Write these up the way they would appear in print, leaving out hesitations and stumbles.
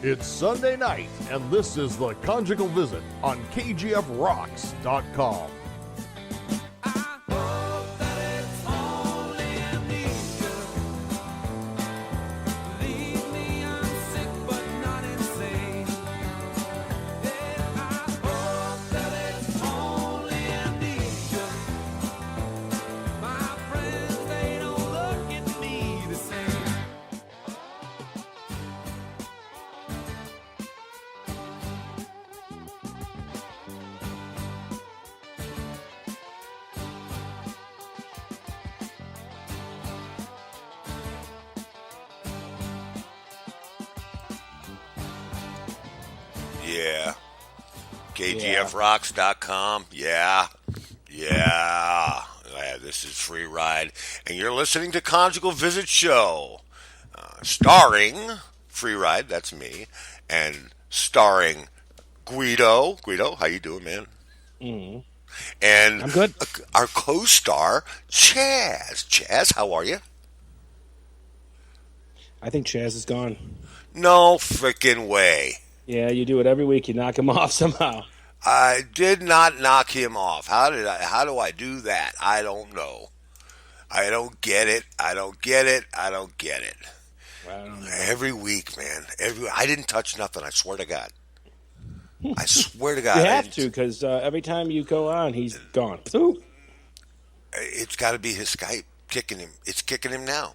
It's Sunday night, and this is the Conjugal Visit on KGFRocks.com. Yeah. KGFRocks.com. Yeah. This is Free Ride. And you're listening to Conjugal Visit Show. Starring Free Ride, that's me. And starring Guido. Guido, how you doing, man? Mm-hmm. And I'm good. Our co-star, Chaz. Chaz, how are you? I think Chaz is gone. No freaking way. Yeah, you do it every week. You knock him off somehow. I did not knock him off. How do I do that? I don't know. I don't get it. I don't get it. Every week, man. I didn't touch nothing. I swear to God. I swear to God. You have to, because every time you go on, he's gone. Ooh. It's got to be his Skype kicking him. It's kicking him now.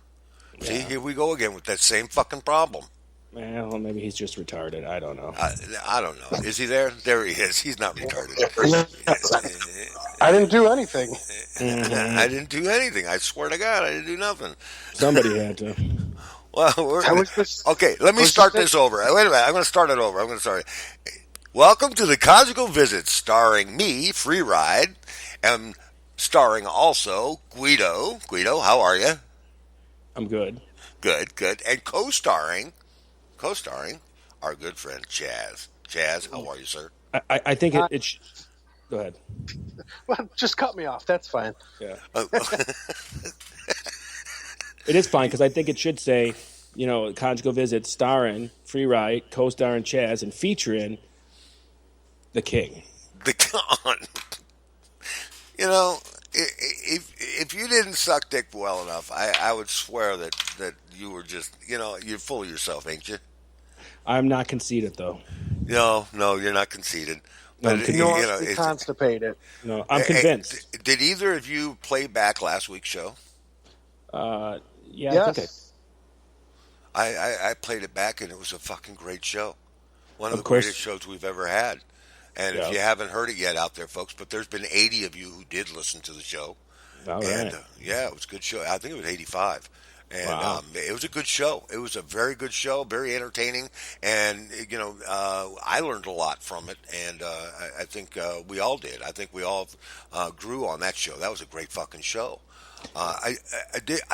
Yeah. See, here we go again with that same fucking problem. Well, maybe he's just retarded. I don't know. I don't know. Is he there? There he is. He's not retarded. I didn't do anything. Mm-hmm. I didn't do anything. I swear to God, I didn't do nothing. Somebody had to. Well, okay, let me start this over. Wait a minute. I'm going to start it over. Welcome to the Conjugal Visit, starring me, Free Ride, and starring also Guido. Guido, how are you? I'm good. Good. And co-starring our good friend Chaz. Chaz, how are you, sir? I think it go ahead. Well, just cut me off. That's fine. Yeah. It is fine, because I think it should say, Conjugal Visit, starring Free Ride, co-starring Chaz, and featuring the King. The Con. If you didn't suck dick well enough, I would swear that you were just, you're full of yourself, ain't you? I'm not conceited, though. No, you're not conceited. But You're constipated. No, I'm convinced. Did either of you play back last week's show? Yeah, yes. I think I played it back, and it was a fucking great show. One of the greatest shows we've ever had. And if you haven't heard it yet out there, folks, but there's been 80 of you who did listen to the show. All right. And, it was a good show. I think it was 85. And it was a good show. It was a very good show, very entertaining. And, I learned a lot from it. And I think we all did. I think we all grew on that show. That was a great fucking show. I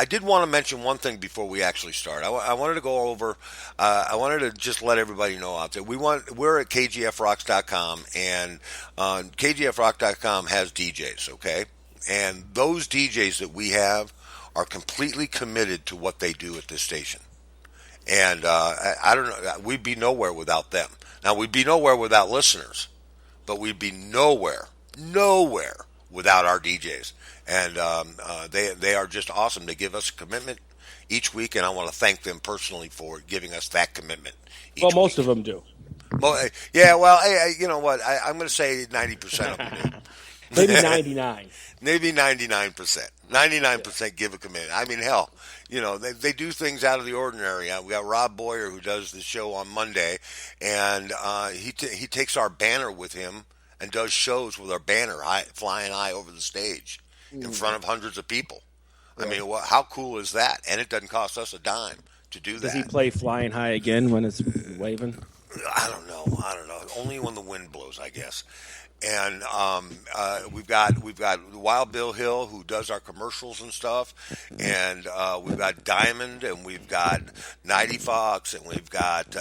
did want to mention one thing before we actually start. I wanted to go over. I wanted to just let everybody know out there. We're at KGFRocks.com, and KGFRock.com has DJs. Okay, and those DJs that we have are completely committed to what they do at this station. And I don't know. We'd be nowhere without them. Now we'd be nowhere without listeners, but we'd be nowhere without our DJs. And they are just awesome. They give us a commitment each week, and I want to thank them personally for giving us that commitment each week. Most of them do. Well, yeah, well, you know what? I'm going to say 90% of them do. Maybe 99. Maybe 99%. 99% give a commitment. I mean, hell, they do things out of the ordinary. We got Rob Boyer, who does the show on Monday, and he takes our banner with him and does shows with our banner flying high over the stage in front of hundreds of people. Right. I mean, how cool is that? And it doesn't cost us a dime to do that. Does he play Flying High again when it's waving? I don't know. Only when the wind blows, I guess. And we've got Wild Bill Hill, who does our commercials and stuff, and we've got Diamond, and we've got Nighty Fox, and we've got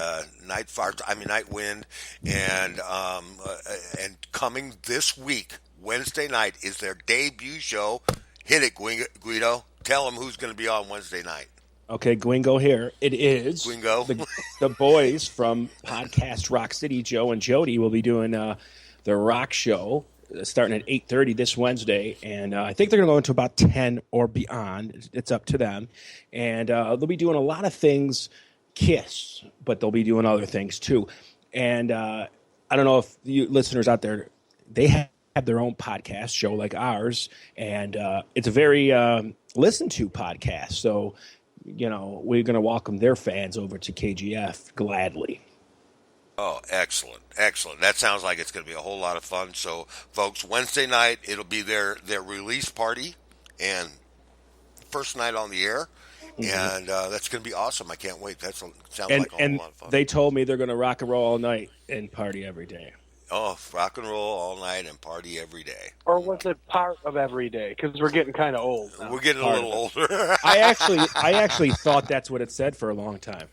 Nightwind, and coming this week, Wednesday night, is their debut show. Hit it, Guido. Tell them who's going to be on Wednesday night. Okay, Gwingo here. It is Gwingo. the boys from Podcast Rock City. Joe and Jody will be doing the rock show starting at 8:30 this Wednesday, and I think they're going to go into about 10 or beyond. It's up to them, and they'll be doing a lot of things Kiss, but they'll be doing other things too. And I don't know if you listeners out there, they have their own podcast show like ours, and it's a very listened to podcast. So, we're going to welcome their fans over to KGF gladly. Oh, excellent. Excellent. That sounds like it's going to be a whole lot of fun. So, folks, Wednesday night, it'll be their release party and first night on the air. Mm-hmm. And that's going to be awesome. I can't wait. That sounds like a whole lot of fun. They told me they're going to rock and roll all night and party every day. Oh, rock and roll all night and party every day. Or was it part of every day? Because we're getting kind of old now. We're getting a little older. I actually thought that's what it said for a long time.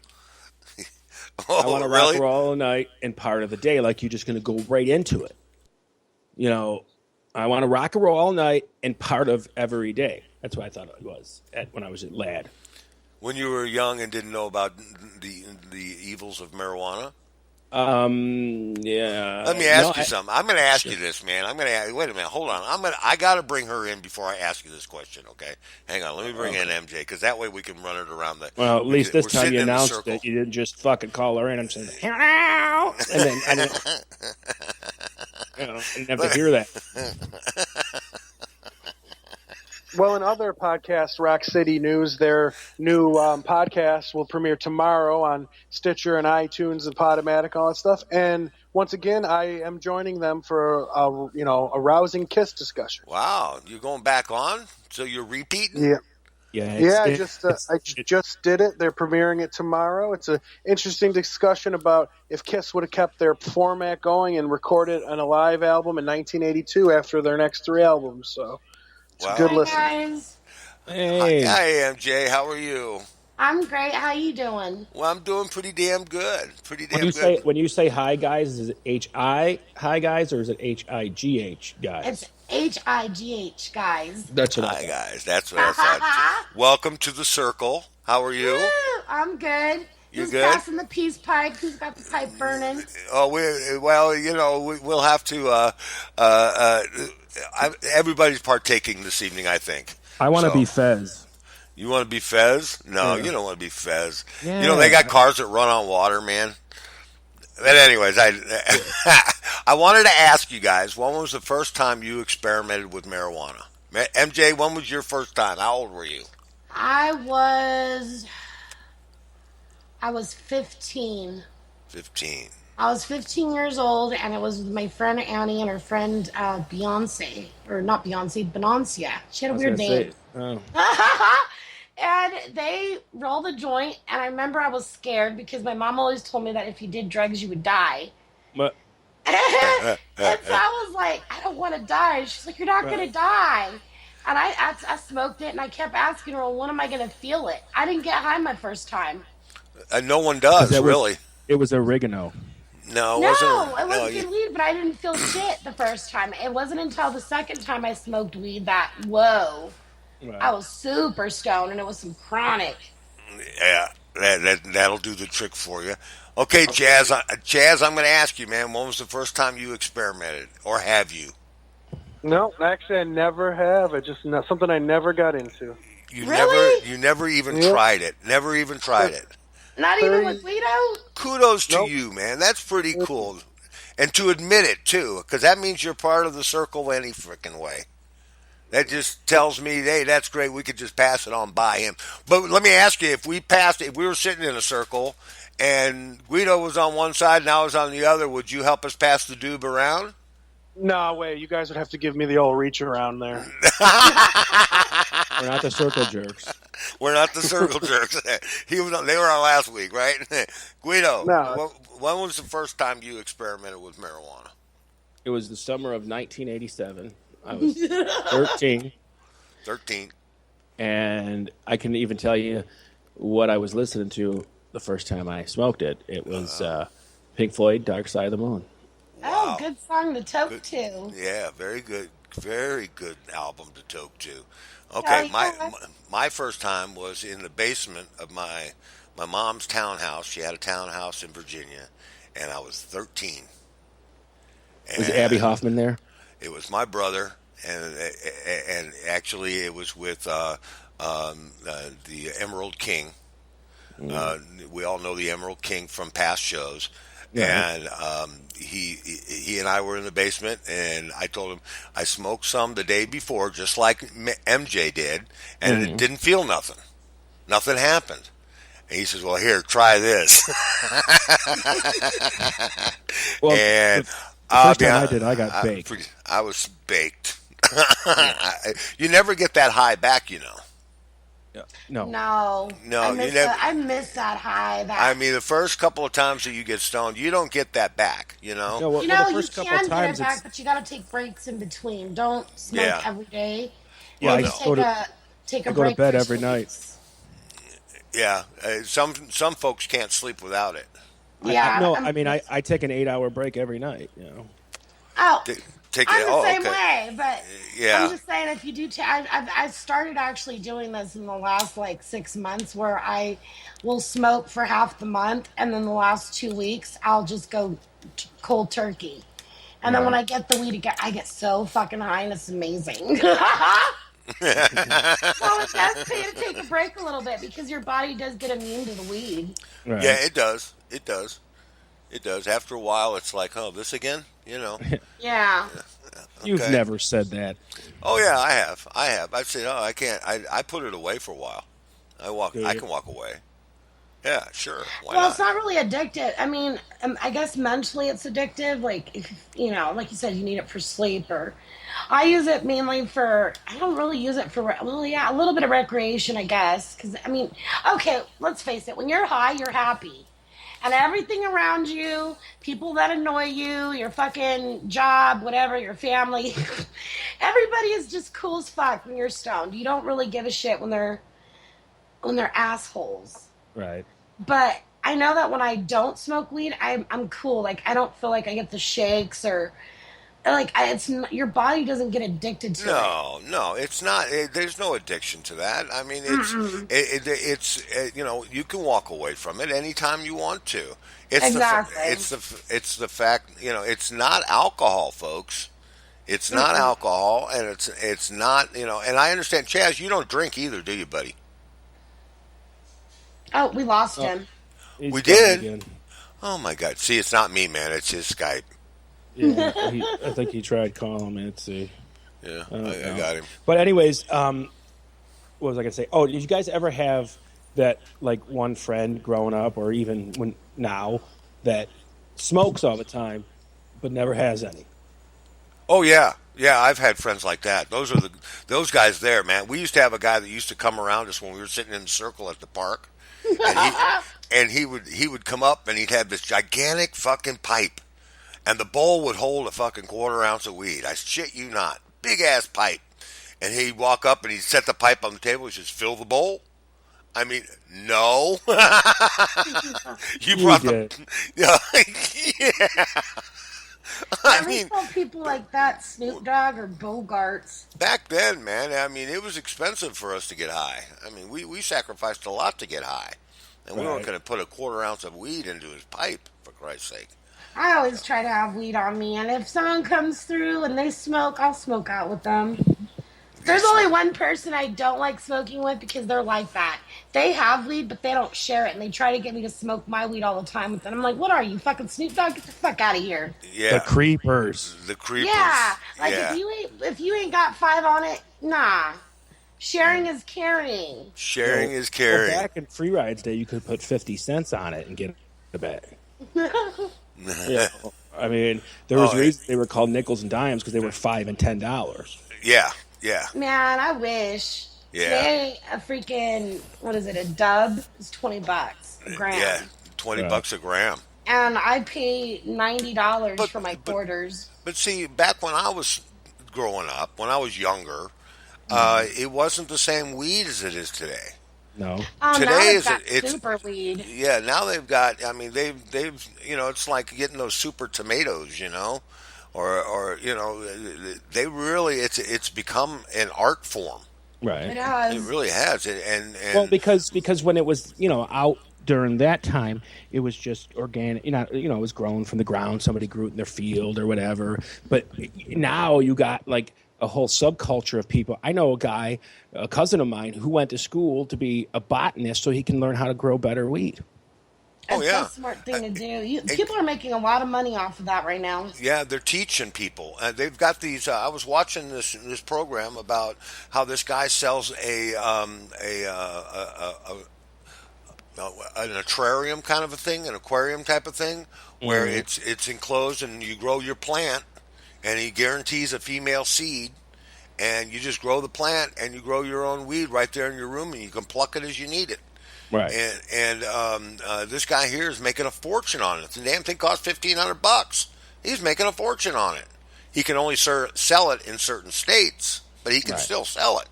Oh, I want to really? rock and roll all night and part of the day, like you're just going to go right into it. I want to rock and roll all night and part of every day. That's what I thought it was when I was a lad. When you were young and didn't know about the evils of marijuana? Yeah. Let me ask you something. I'm going to ask you this, man. Wait a minute. Hold on. I got to bring her in before I ask you this question, okay? Hang on. Let me bring in MJ, because that way we can run it around the... Well, at least this time you announced that you didn't just fucking call her in and say, hello! And then I didn't have to hear that. Well, in other podcast Rock City news, their new podcast will premiere tomorrow on Stitcher and iTunes and Podomatic, all that stuff. And once again, I am joining them for a rousing Kiss discussion. Wow, you're going back on? So you're repeating? Yeah. I just did it. They're premiering it tomorrow. It's an interesting discussion about if Kiss would have kept their format going and recorded an live album in 1982 after their next 3 albums. So. It's a good listen. Guys. Hey. Hi, MJ. How are you? I'm great. How you doing? Well, I'm doing pretty damn good. When you say hi, guys, is it H-I, hi, guys, or is it H-I-G-H, guys? It's H-I-G-H, guys. That's what Hi, guys. That's what I thought. Welcome to the circle. How are you? Woo, I'm good. You Who's good? passing the peace pipe? Who's got the pipe burning? Oh, we'll have to. Everybody's partaking this evening, I think. I want to be Fez. You want to be Fez? No, You don't want to be Fez. Yeah. They got cars that run on water, man. But anyways, I wanted to ask you guys, when was the first time you experimented with marijuana? MJ, when was your first time? How old were you? I was 15. 15. I was 15 years old, and it was with my friend Annie and her friend Beyonce. Or not Beyonce, Benancia. She had a weird name. And they rolled a joint, and I remember I was scared because my mom always told me that if you did drugs, you would die. What? And so I was like, I don't want to die. She's like, you're not going to die. And I smoked it, and I kept asking her, well, when am I going to feel it? I didn't get high my first time. No one does, really. It was oregano. No, it wasn't good weed, but I didn't feel shit the first time. It wasn't until the second time I smoked weed that, whoa, right. I was super stoned, and it was some chronic. Yeah, that'll do the trick for you. Okay, Chaz, I'm going to ask you, man, when was the first time you experimented, or have you? No, actually, I never have. It's just something I never got into. You Really? never even tried it. Never even tried it. Not even with Guido? Kudos to you, man. That's pretty cool. And to admit it, too, because that means you're part of the circle any frickin' way. That just tells me, hey, that's great. We could just pass it on by him. But let me ask you, if we were sitting in a circle and Guido was on one side and I was on the other, would you help us pass the doob around? No way. You guys would have to give me the old reach around there. We're not the circle jerks. We're not the circle jerks. They were on last week, right? Guido, no. When was the first time you experimented with marijuana? It was the summer of 1987. I was 13. 13. And I can even tell you what I was listening to the first time I smoked it. It was Pink Floyd, Dark Side of the Moon. Oh, Wow. good song to toke Good. to. Yeah, very good album to toke to. Hell Okay, yeah. my first time was in the basement of my mom's townhouse. She had a townhouse in Virginia, and I was 13. Was Abby And Hoffman there? it was my brother, and actually it was with the Emerald King. We all know the Emerald King from past shows, Yeah. and he and I were in the basement, and I told him I smoked some the day before, just like MJ did, and it didn't feel nothing. Nothing happened. And he says, "Well, here, try this." Well, And the first time I did, I got baked. I was baked. You never get that high back, you know. Yeah. No. No. No, I you miss never. that. I miss that high. I mean, the first couple of times that you get stoned, you don't get that back, you know. No, well, you know, the you first couple can of get it times back, it's but you got to take breaks in between. Don't smoke Yeah. every day. yeah. Well, I no. Just go to take a I go break to bed for every 2 night. weeks. Yeah, some folks can't sleep without it. Yeah. No, I mean I take an 8-hour break every night. You know. Oh, Take I'm it. the Oh, same okay. way, but Yeah. I'm just saying if you do, I started actually doing this in the last like 6 months, where I will smoke for half the month, and then the last 2 weeks I'll just go cold turkey, and then when I get the weed again, I get so fucking high, and it's amazing. Well, it does pay to take a break a little bit because your body does get immune to the weed. Right. Yeah, it does. It does. It does. After a while, it's like, oh, this again, you know. Yeah. You've Okay. never said that. Oh yeah, I have. I've said, oh, I can't. I put it away for a while. Do I you? can walk away. Yeah, sure. Why Well, not? it's not really addictive. I mean, I guess mentally it's addictive. Like, if, you know, like you said, you need it for sleep. Or I use it mainly for. I don't really use it for. Well, yeah, a little bit of recreation, I guess. Because I mean, okay, let's face it. When you're high, you're happy, and everything around you, people that annoy you, your fucking job, whatever, your family, everybody is just cool as fuck when you're stoned. You don't really give a shit when they're assholes. Right. But I know that when I don't smoke weed, I'm cool. Like, I don't feel like I get the shakes, or like your body doesn't get addicted to it. No, it's not. There's no addiction to that. I mean, it's you know, you can walk away from it anytime you want to. Exactly. It's the fact, you know, it's not alcohol, folks. It's not alcohol, and it's not, you know. And I understand, Chaz, you don't drink either, do you, buddy? Oh, we lost him. He's We gone did. again. Oh my God! See, it's not me, man. It's his Skype. Yeah, I think he tried calling me. Let's see. Yeah, don't I know. got him. But anyways, what was I gonna say? Oh, did you guys ever have that like one friend growing up, or even when now, that smokes all the time, but never has any? Oh yeah, yeah. I've had friends like that. Those guys there, man. We used to have a guy that used to come around us when we were sitting in a circle at the park, and he would come up and he'd have this gigantic fucking pipe, and the bowl would hold a fucking quarter ounce of weed. I shit you not, big ass pipe. And he'd walk up and he'd set the pipe on the table. He says, "Fill the bowl." I mean, no. You brought the yeah. I We mean, call people like that Snoop Dogg or Bogarts. back then, man, I mean, it was expensive for us to get high. I mean, we sacrificed a lot to get high. And we weren't Right. going to put a quarter ounce of weed into his pipe, for Christ's sake. I always try to have weed on me, and if someone comes through and they smoke, I'll smoke out with them. There's only one person I don't like smoking with because they're like that. They have weed, but they don't share it, and they try to get me to smoke my weed all the time with them. I'm like, what are you, fucking Snoop Dogg? Get the fuck out of here. Yeah. The creepers. The creepers. Yeah, like Yeah. if you ain't got 5 on it, nah. Sharing is caring. Sharing is Well, caring. back in free rides day, you could put 50 cents on it and get a bag. Yeah. I mean, there was Oh, reasons they were called nickels and dimes because they were $5 and $10. Yeah, yeah. Man, I wish. Yeah. Today, a freaking, what is it, a dub is $20 a gram. Yeah, 20 Right. bucks a gram. And I pay $90 But- for my but- quarters. But see, back when I was growing up, when I was younger, it wasn't the same weed as it is today. No. Now Today they've got it's super weed. yeah. Now they've got. I mean, they've it's like getting those super tomatoes, or they really it's become an art form. Right. It It has. really has. And Well, because when it was out during that time, it was just organic. It was grown from the ground. Somebody grew it in their field or whatever. But now you got like a whole subculture of people. I know a cousin of mine, who went to school to be a botanist so he can learn how to grow better weed. Oh, It's yeah. a smart thing to do. People are making a lot of money off of that right now. yeah, they're teaching people. They've got these. I was watching this program about how this guy sells an aquarium kind of a thing, an aquarium type of thing, where it's enclosed and you grow your plant, and he guarantees a female seed, and you just grow the plant and you grow your own weed right there in your room, and you can pluck it as you need it. Right. And this guy here is making a fortune on it. The damn thing costs $1,500. He's making a fortune on it. He can only sell it in certain states, but he can still sell it,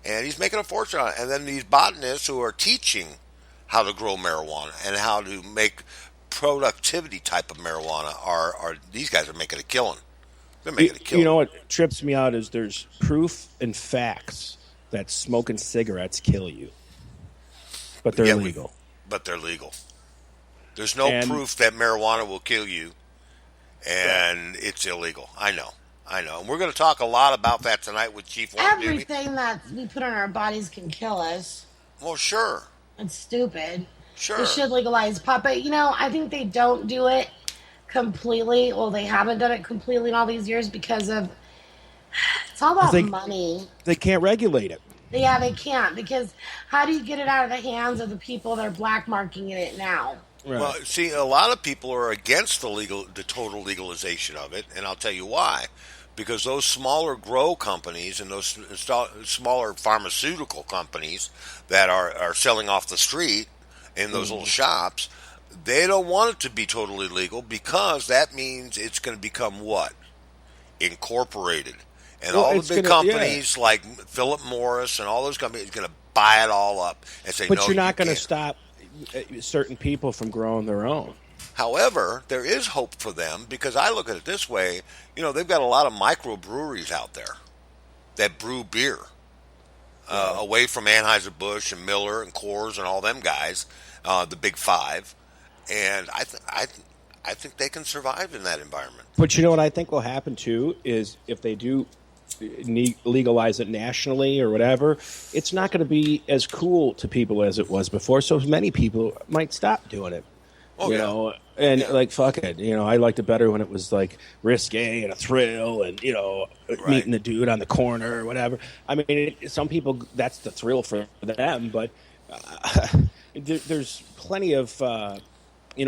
and he's making a fortune on it. And then these botanists who are teaching how to grow marijuana and how to make productivity type of marijuana are these guys are making a killing. They're making a killing. You know what trips me out is there's proof and facts that smoking cigarettes kill you, but they're legal. But they're legal. There's no proof that marijuana will kill you, and it's illegal. I know. And we're going to talk a lot about that tonight with Chief Wana Dubie. Everything that we put on our bodies can kill us. Well, sure. It's stupid. Sure. They should legalize pot, but I think they don't do it completely. Well, they haven't done it completely in all these years because of it's all about money. They can't regulate it. Yeah, they can't, because how do you get it out of the hands of the people that are black marketing it now? Right. Well, see, a lot of people are against the total legalization of it, and I'll tell you why. Because those smaller grow companies and those smaller pharmaceutical companies that are selling off the street in those little shops, they don't want it to be totally legal, because that means it's going to become what? Incorporated. And all the big companies like Philip Morris and all those companies are going to buy it all up and say, but no, you're not going to can't. stop certain people from growing their own. However, there is hope for them, because I look at it this way. They've got a lot of microbreweries out there that brew beer away from Anheuser-Busch and Miller and Coors and all them guys, the big five. And I think they can survive in that environment. But you know what I think will happen, too, is if they do legalize it nationally or whatever, it's not going to be as cool to people as it was before, so many people might stop doing it. Fuck it. I liked it better when it was like risque and a thrill and, meeting the dude on the corner or whatever. I mean, some people, that's the thrill for them, but there's plenty of,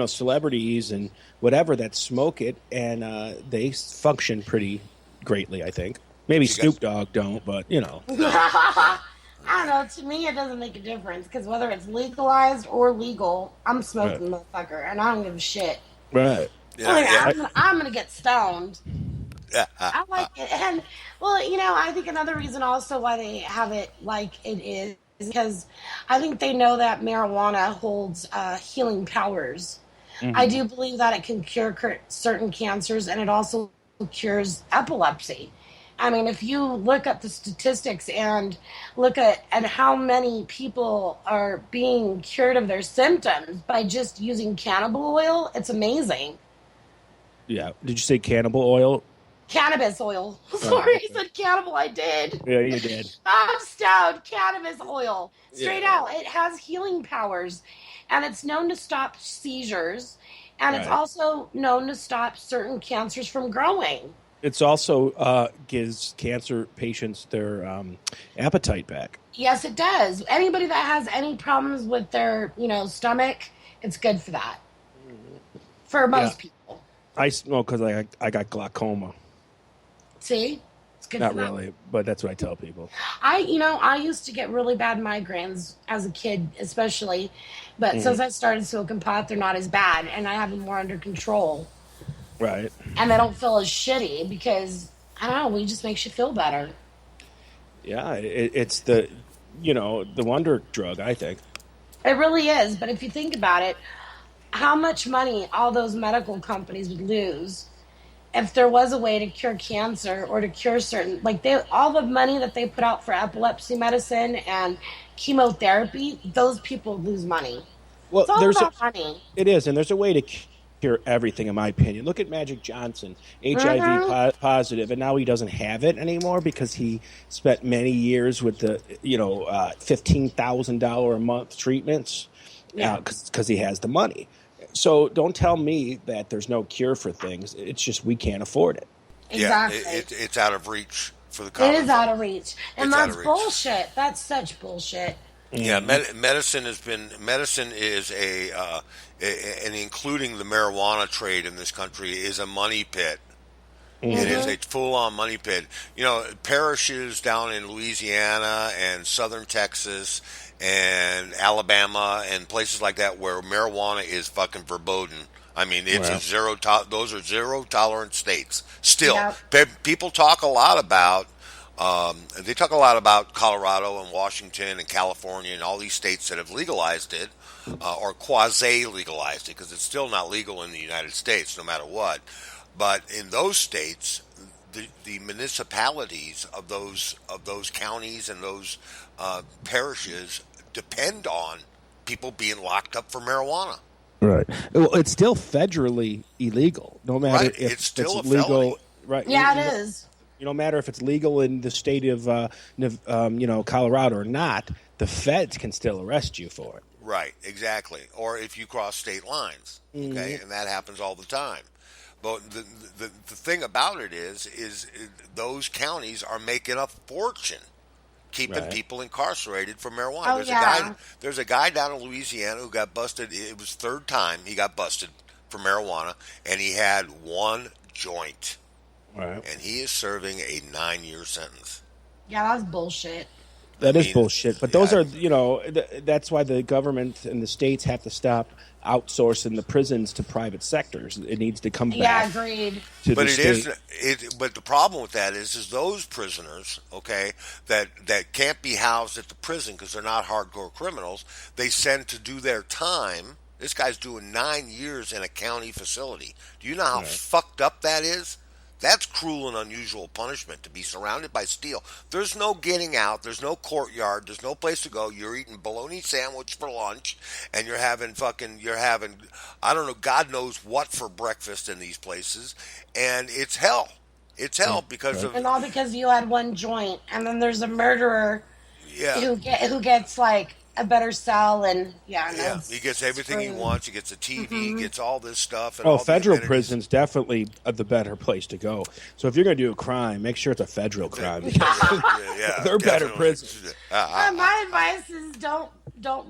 celebrities and whatever that smoke it, and they function pretty greatly, I think. Maybe Snoop Dogg don't, but, I don't know. To me, it doesn't make a difference, because whether it's legalized or legal, I'm smoking, motherfucker, and I don't give a shit. Right. Yeah, I'm gonna get stoned. I like it, and I think another reason also why they have it like it is because I think they know that marijuana holds healing powers. Mm-hmm. I do believe that it can cure certain cancers, and it also cures epilepsy. I mean, if you look at the statistics and look at how many people are being cured of their symptoms by just using cannibal oil, it's amazing. Yeah. Did you say cannibal oil? Cannabis oil. Sorry, I said cannibal. I did. Yeah, you did. I'm stoned. Cannabis oil. Straight out. It has healing powers, and it's known to stop seizures, and it's also known to stop certain cancers from growing. It's also gives cancer patients their appetite back. Yes, it does. Anybody that has any problems with their, stomach, it's good for that. For most people. I smoke because I got glaucoma. See? It's good Not for that. really, but that's what I tell people. I used to get really bad migraines as a kid, especially. But since I started smoking pot, they're not as bad, and I have them more under control. Right. And they don't feel as shitty because, I don't know, weed just makes you feel better. Yeah, it's the the wonder drug, I think. It really is. But if you think about it, how much money all those medical companies would lose if there was a way to cure cancer or to cure certain, all the money that they put out for epilepsy medicine and chemotherapy, those people lose money. Well, It's all about money. It is, and there's a way to cure everything, in my opinion. Look at Magic Johnson, HIV positive, and now he doesn't have it anymore because he spent many years with the $15,000 a month treatments because he has the money. So don't tell me that there's no cure for things. It's just we can't afford it. Exactly. Yeah, it's out of reach for the common. It is out of reach, and that's bullshit. That's such bullshit. Yeah, medicine is and including the marijuana trade in this country is a money pit. Mm-hmm. It is a full-on money pit. Parishes down in Louisiana and southern Texas and Alabama and places like that where marijuana is fucking verboten. I mean, it's those are zero tolerance states. Still, people talk a lot about. They talk a lot about Colorado and Washington and California and all these states that have legalized it or quasi-legalized it because it's still not legal in the United States no matter what. But in those states, the municipalities of those counties and those parishes depend on people being locked up for marijuana. Right. Well, it's still federally illegal, no matter if it's still it's legal. Felony. Right. Yeah, it is. No matter if it's legal in the state of Colorado or not, the feds can still arrest you for it. Right, exactly. Or if you cross state lines, okay, and that happens all the time. But the thing about it is those counties are making a fortune keeping people incarcerated for marijuana. There's a guy down in Louisiana who got busted. It was third time he got busted for marijuana, and he had one joint. Right. And he is serving a 9-year sentence. Yeah, that's bullshit. That is bullshit. But those are, that's why the government and the states have to stop outsourcing the prisons to private sectors. It needs to come back. Yeah, agreed. But but the problem with that is those prisoners, okay, that can't be housed at the prison because they're not hardcore criminals, they send to do their time. This guy's doing 9 years in a county facility. Do you know how fucked up that is? That's cruel and unusual punishment, to be surrounded by steel. There's no getting out. There's no courtyard. There's no place to go. You're eating bologna sandwich for lunch, and you're having, I don't know, God knows what for breakfast in these places, and it's hell. It's hell because of... And all because you had one joint, and then there's a murderer who gets, a better cell, and he gets everything he wants. He gets a TV, he gets all this stuff. And federal prison's definitely the better place to go. So if you're going to do a crime, make sure it's a federal crime. They're better prisons. My advice is don't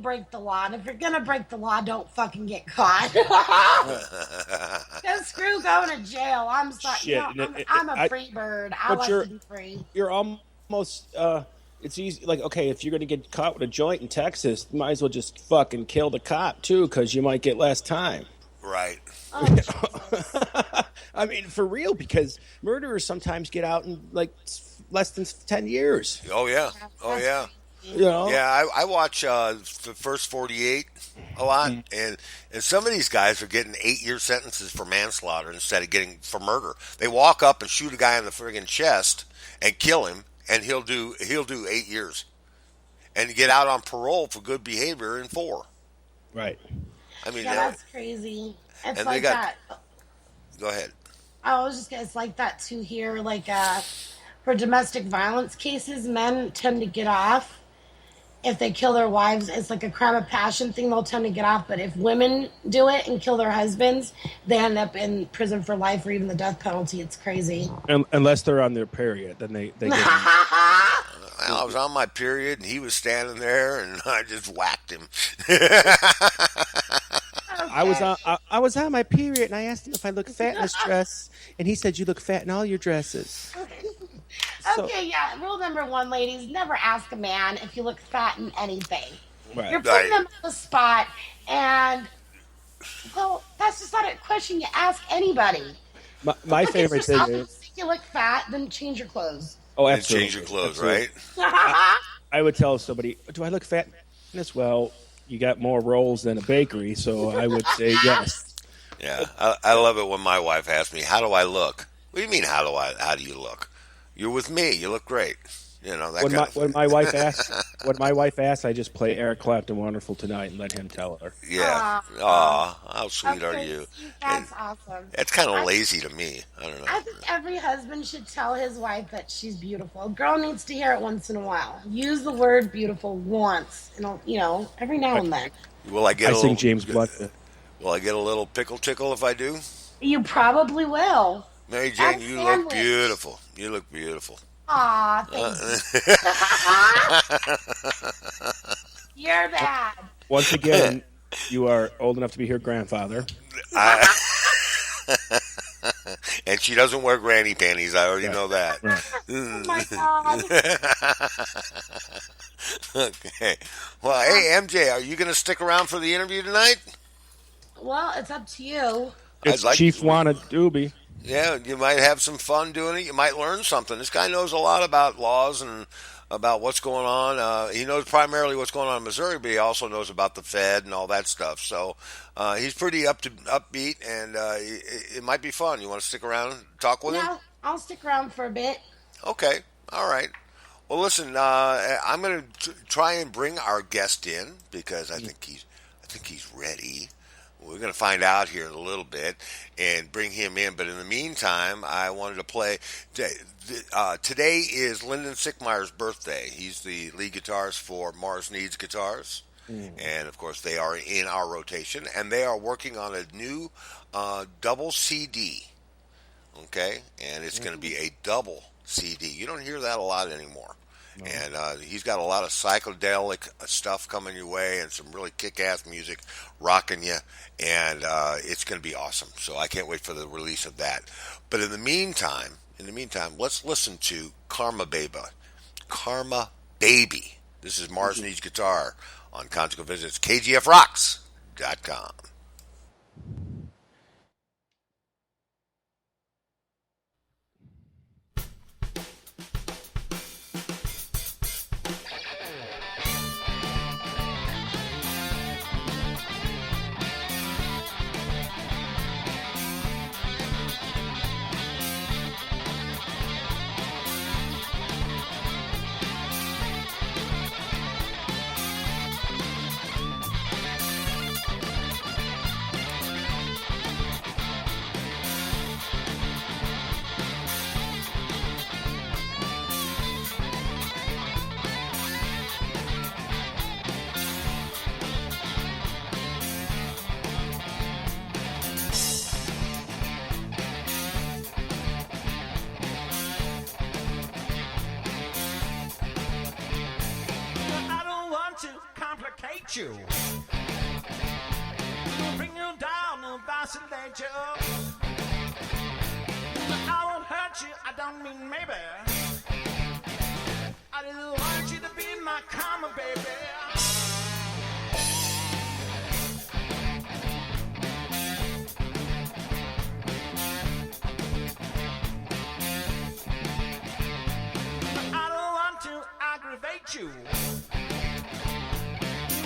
break the law, and if you're going to break the law, don't fucking get caught. Just screw going to jail. I'm sorry. I'm a free bird. I like to be free. You're almost... it's easy, if you're going to get caught with a joint in Texas, might as well just fucking kill the cop, too, because you might get less time. Right. I mean, for real, because murderers sometimes get out in, less than 10 years. Oh, yeah. Oh, yeah. Yeah, I watch the first 48 a lot, and some of these guys are getting 8-year sentences for manslaughter instead of getting for murder. They walk up and shoot a guy in the friggin' chest and kill him, and he'll do 8 years, and get out on parole for good behavior in 4. Right. I mean, that's crazy. It's and like that. Go ahead. I was just it's like that too here. For domestic violence cases, men tend to get off if they kill their wives. It's like a crime of passion thing. They'll tend to get off, but if women do it and kill their husbands, they end up in prison for life or even the death penalty. It's crazy. Unless they're on their period, then they get I was on my period, and he was standing there, and I just whacked him. Okay. I was on my period, and I asked him if I look fat in this dress, and he said you look fat in all your dresses. Okay, rule number 1, ladies, never ask a man if you look fat in anything. Right. You're putting them on the spot, and, that's just not a question you ask anybody. My favorite thing is... If you look fat, then change your clothes. Oh, absolutely. Change your clothes, right? I would tell somebody, do I look fat? Well, you got more rolls than a bakery, so I would say yes. Yeah, I love it when my wife asks me, "How do I look?" What do you mean, how do you look? You're with me. You look great. You know that When my wife asks, I just play Eric Clapton "Wonderful Tonight" and let him tell her. Yeah. Aw, how sweet are Okay, you? that's And awesome. that's kind of lazy to me. I don't know. I think every husband should tell his wife that she's beautiful. A girl needs to hear it once in a while. Use the word beautiful once, every now and then. Will I get I a sing little, James Blunt. Will I get a little pickle tickle if I do? You probably will. Mary Jane, Add you look sandwich. beautiful. You look beautiful. Aw, thanks. You're bad. Once again, you are old enough to be her grandfather. And she doesn't wear granny panties. I already know that. Right. Oh my God. Okay. Well, hey, MJ, are you going to stick around for the interview tonight? Well, it's up to you. It's I'd like Chief to. Wana Dubie. Yeah, you might have some fun doing it. You might learn something. This guy knows a lot about laws and about what's going on. He knows primarily what's going on in Missouri, but he also knows about the Fed and all that stuff. So he's pretty upbeat, and it might be fun. You want to stick around and talk with him? Yeah, I'll stick around for a bit. Okay. All right. Well, listen, I'm going to try and bring our guest in because I think he's ready. We're going to find out here in a little bit and bring him in. But in the meantime, I wanted to play. Today is Lyndon Sickmeyer's birthday. He's the lead guitarist for Mars Needs Guitars. And, of course, they are in our rotation. And they are working on a new double CD. Okay? And it's going to be a double CD. You don't hear that a lot anymore. No. And he's got a lot of psychedelic stuff coming your way and some really kick-ass music rocking you. And it's going to be awesome. So I can't wait for the release of that. But in the meantime, let's listen to Karma Baby. This is Mars Needs Guitar on Conjugal Visits, KGFRocks.com. You bring you down and vacillate you. I won't hurt you, I don't mean maybe. I just want you to be my karma, baby. I don't want to aggravate you.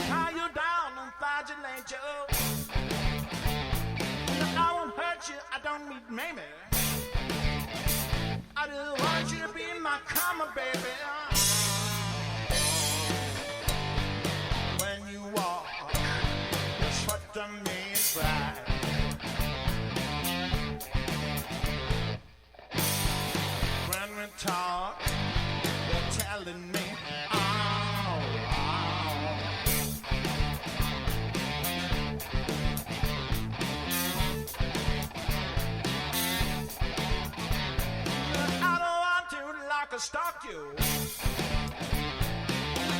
Tie you down and flagellate you. I won't hurt you, I don't mean maybe. I just want you to be my karma, baby. When you walk, that's what to me is right. When we talk, you're telling me, stalk you.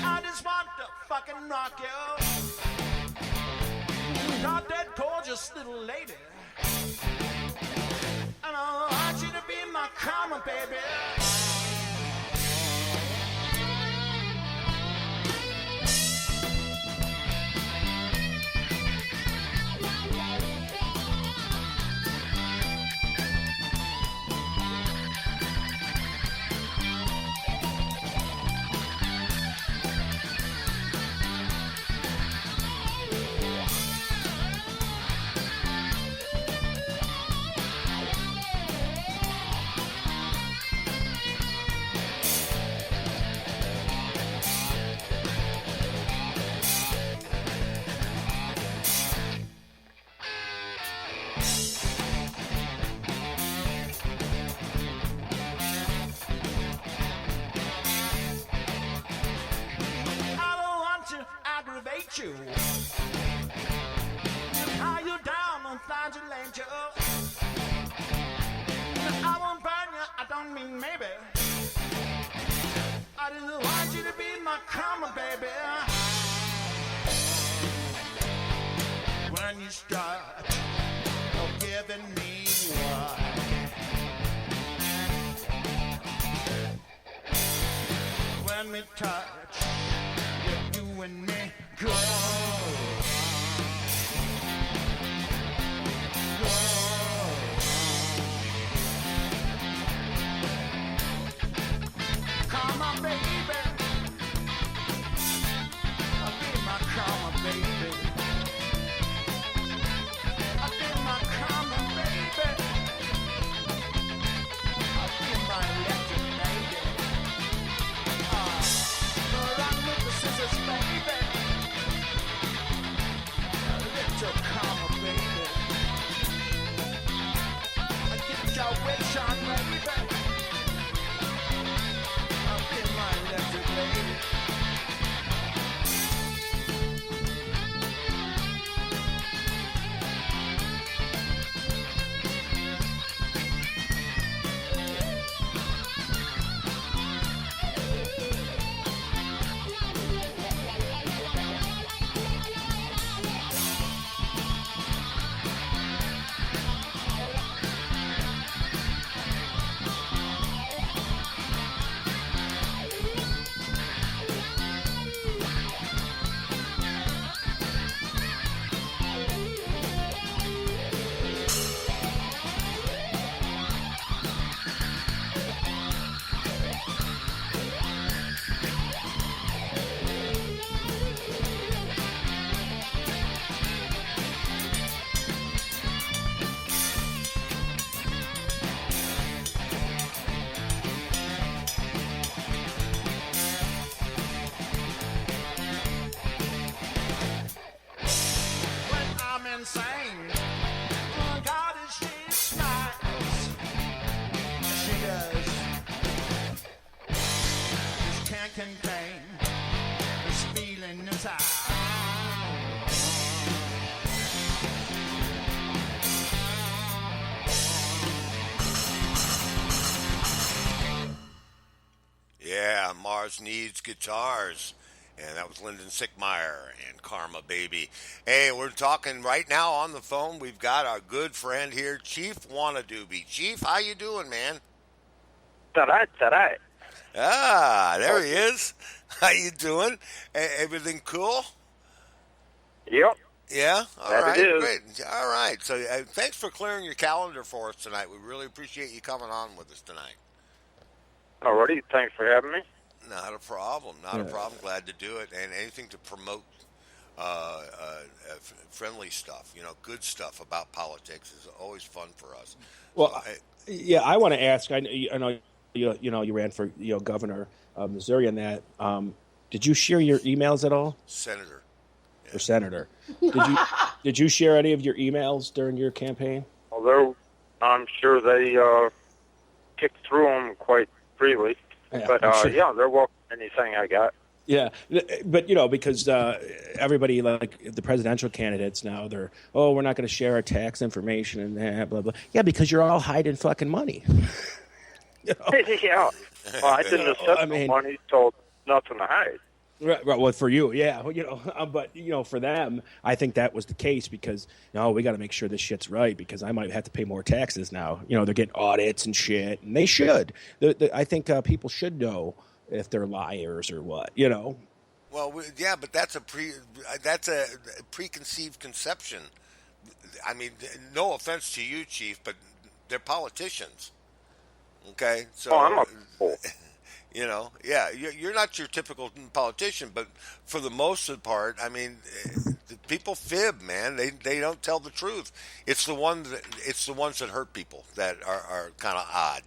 I just want to fucking rock you. Got that gorgeous little lady. And I want you to be my karma, baby. aggravate you. Tie you down and flagellate you. I won't burn you, I don't mean maybe. I just want you to be my karma, baby. When you start giving me what, when we touch, you and me go. Come on, baby. I'll be my karma, baby. I'll be my karma, baby. I'll be my electric lady. Run with the scissors, baby. A little karma, baby. I'll get your wish on, baby. Insane. Oh, God, she smiles. She does. Just can't contain this feeling inside. Yeah, Mars Needs Guitars. And that was Lyndon Sickmeyer and Karma Baby. Hey, we're talking right now on the phone. We've got our good friend here, Chief Wana Dubie. Chief, how you doing, man? Taray. Ah, there he is. How you doing? Everything cool? Yep. Yeah? All That right, it is. great. All right. So thanks for clearing your calendar for us tonight. We really appreciate you coming on with us tonight. Alrighty, thanks for having me. Not a problem. Not a problem. Glad to do it. And anything to promote friendly stuff, good stuff about politics is always fun for us. Well, so, I want to ask. I know you ran for governor of Missouri, and that. Did you share your emails at all? Senator. Yeah. For senator. Did you share any of your emails during your campaign? Although I'm sure they kicked through them quite freely. Yeah, but sure. they're welcome anything I got. Yeah, but because everybody, like the presidential candidates now, we're not going to share our tax information and that, blah blah. Yeah, because you're all hiding fucking money. Yeah, well, I didn't accept money, told nothing to hide. Right. Well, for you, yeah. But for them, I think that was the case because we got to make sure this shit's right because I might have to pay more taxes now. They're getting audits and shit, and they should. I think people should know if they're liars or what. Well, yeah, but that's a preconceived conception. I mean, no offense to you, Chief, but they're politicians. Okay, so I'm a fool. You're not your typical politician, but for the most part, I mean, the people fib, man. They don't tell the truth. It's the ones that hurt people that are kind of odd.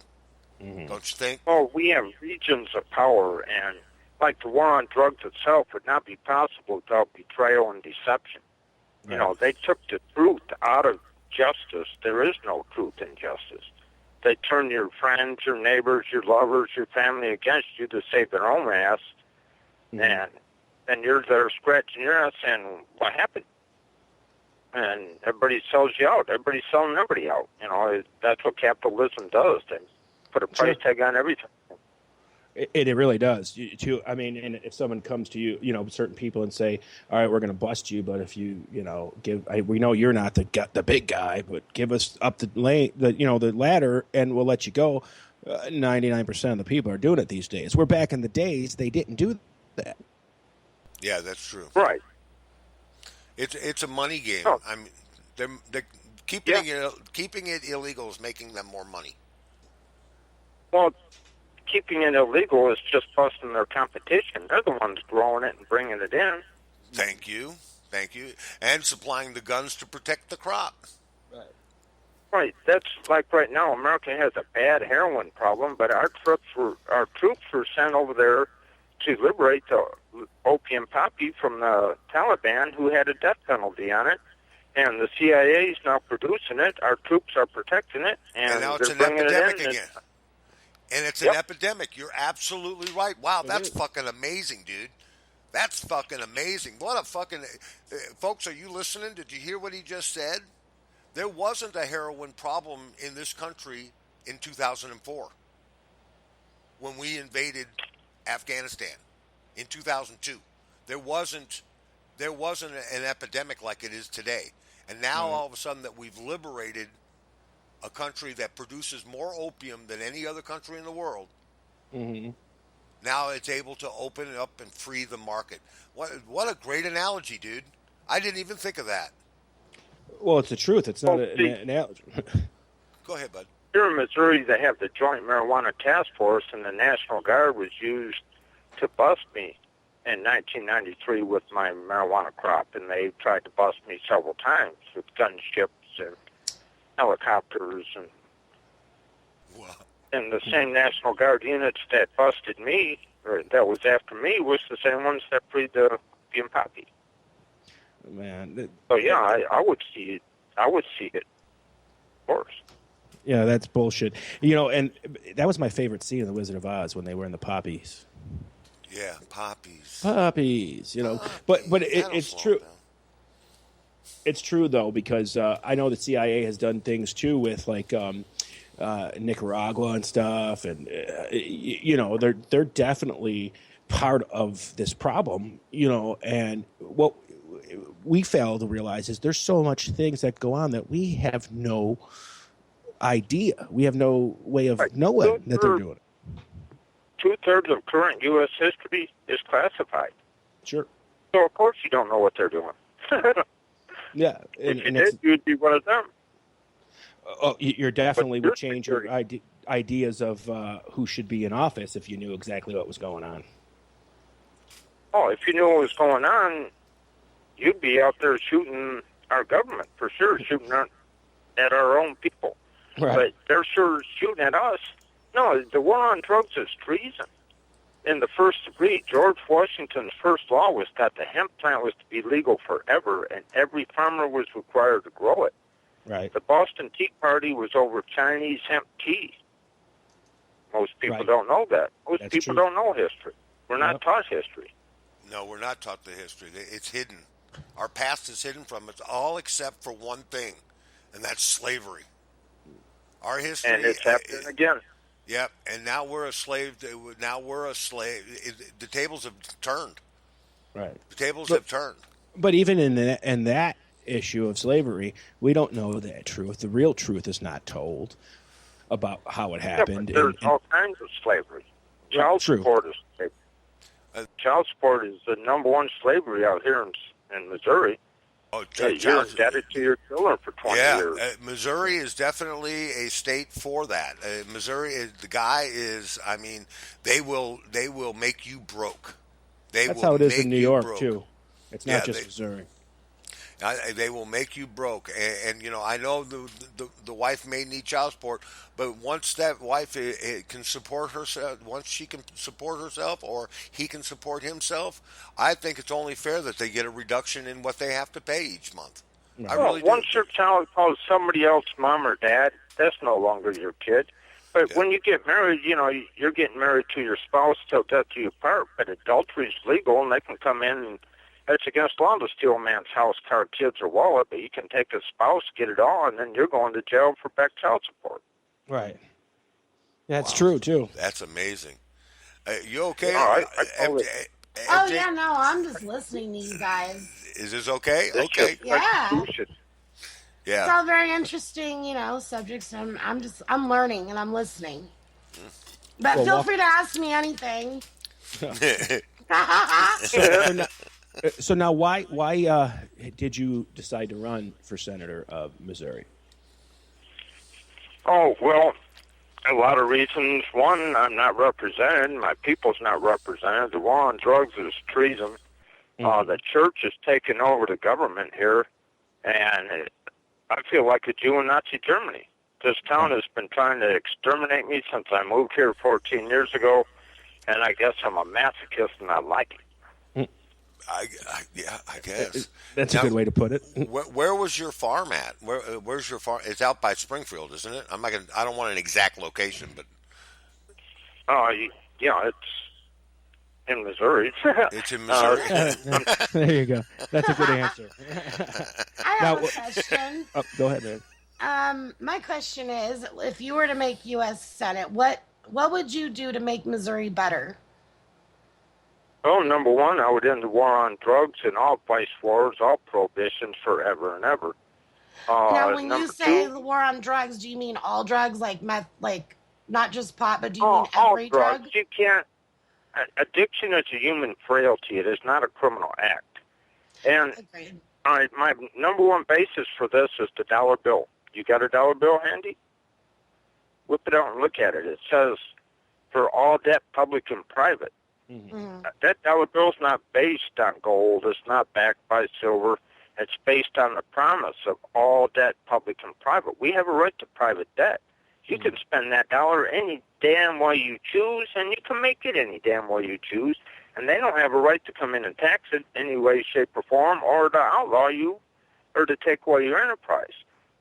Mm-hmm. Don't you think? Well, we have regions of power, and like the war on drugs itself would not be possible without betrayal and deception. Right. They took the truth out of justice. There is no truth in justice. They turn your friends, your neighbors, your lovers, your family against you to save their own ass. Mm-hmm. And and you're there scratching your ass saying, what happened? And everybody sells you out. Everybody's selling everybody out. That's what capitalism does. They put a price tag on everything. It really does. I mean, and if someone comes to you, certain people and say, "All right, we're going to bust you, but if you, we know you're not the big guy, but give us up the ladder, and we'll let you go." 99% of the people are doing it these days. We're back in the days they didn't do that. Yeah, that's true. Right. It's a money game. Oh. I mean, they're keeping it illegal is making them more money. Well, keeping it illegal is just busting their competition. They're the ones growing it and bringing it in. Thank you, and supplying the guns to protect the crop. Right. That's like right now. America has a bad heroin problem, but our troops were sent over there to liberate the opium poppy from the Taliban, who had a death penalty on it. And the CIA is now producing it. Our troops are protecting it, and now it's they're an bringing epidemic it in. again. And it's an epidemic. You're absolutely right. Wow, that's fucking amazing, dude. That's fucking amazing. What a fucking... folks, are you listening? Did you hear what he just said? There wasn't a heroin problem in this country in 2004 when we invaded Afghanistan in 2002. There wasn't an epidemic like it is today. And now all of a sudden that we've liberated a country that produces more opium than any other country in the world, now it's able to open it up and free the market. What a great analogy, dude. I didn't even think of that. Well, it's the truth. It's not an analogy. Go ahead, bud. Here in Missouri, they have the Joint Marijuana Task Force, and the National Guard was used to bust me in 1993 with my marijuana crop, and they tried to bust me several times with gunships and helicopters, and the same National Guard units that busted me, or that was after me, was the same ones that freed the opium poppy. Man, so yeah, I would see it. I would see it, of course. Yeah, that's bullshit. And that was my favorite scene in The Wizard of Oz when they were in the poppies. Yeah, poppies. But it's true. It's true though, because I know the CIA has done things too with like Nicaragua and stuff, and they're definitely part of this problem. And what we fail to realize is there's so much things that go on that we have no idea. We have no way of knowing that they're doing it. 2/3 of current U.S. history is classified. Sure. So of course you don't know what they're doing. Yeah, if you did, you'd be one of them. You're definitely would change your ideas of who should be in office if you knew exactly what was going on. Oh, if you knew what was going on, you'd be out there shooting our government, for sure, shooting at our own people. Right. But they're sure shooting at us. No, the war on drugs is treason. In the first degree, George Washington's first law was that the hemp plant was to be legal forever, and every farmer was required to grow it. Right. The Boston Tea Party was over Chinese hemp tea. Most people don't know that. Most people don't know history. We're not taught history. No, we're not taught the history. It's hidden. Our past is hidden from us, all except for one thing, and that's slavery. Our history... And it's happening again. Yep, and now we're a slave. The tables have turned. Right. The tables have turned. But even in that issue of slavery, we don't know that truth. The real truth is not told about how it happened. Yeah, but there's all kinds of slavery. Child support is slavery. Child support is the number one slavery out here in Missouri. Oh, you're indebted to your children for 20 years. Missouri is definitely a state for that. Missouri, the guy is. I mean, they will make you broke. That's how it is in New York too. It's not just Missouri. They will make you broke, and I know the wife may need child support, but once that wife can support herself, once she can support herself, or he can support himself, I think it's only fair that they get a reduction in what they have to pay each month. Right. I really do. Once your child calls somebody else mom or dad, that's no longer your kid. But when you get married, you're getting married to your spouse till death do you part. But adultery is legal, and they can come in, and it's against law to steal a man's house, car, kids, or wallet. But you can take a spouse, get it all, and then you're going to jail for back child support. Right. That's true too. That's amazing. You okay? I yeah, no, I'm just listening to you guys. Is this okay? This Okay. Yeah. Yeah. It's all very interesting, subjects. I'm learning and I'm listening. But feel free to ask me anything. So now, why did you decide to run for senator of Missouri? Oh, well, a lot of reasons. One, I'm not represented. My people's not represented. The war on drugs is treason. The church has taken over the government here, and I feel like a Jew in Nazi Germany. This town has been trying to exterminate me since I moved here 14 years ago, and I guess I'm a masochist and I like it. I guess. That's a good way to put it. Where was your farm at? Where's your farm? It's out by Springfield, isn't it? I don't want an exact location, but. It's in Missouri. It's in Missouri. There you go. That's a good answer. I have a question. Go ahead, man. My question is, if you were to make U.S. Senate, what would you do to make Missouri better? Well, number one, I would end the war on drugs and all vice wars, all prohibitions forever and ever. Now, when you say the the war on drugs, do you mean all drugs, like meth, like not just pot, but do you mean every all drugs? drug? You can't. Addiction is a human frailty. It is not a criminal act. And Agreed. my number one basis for this is the dollar bill. You got a dollar bill handy? Whip it out and look at it. It says, for all debt, public and private. Mm-hmm. That dollar bill's not based on gold. It's not backed by silver. It's based on the promise of all debt, public and private. We have a right to private debt. You can spend that dollar any damn way you choose, and you can make it any damn way you choose, and they don't have a right to come in and tax it any way, shape, or form, or to outlaw you, or to take away your enterprise.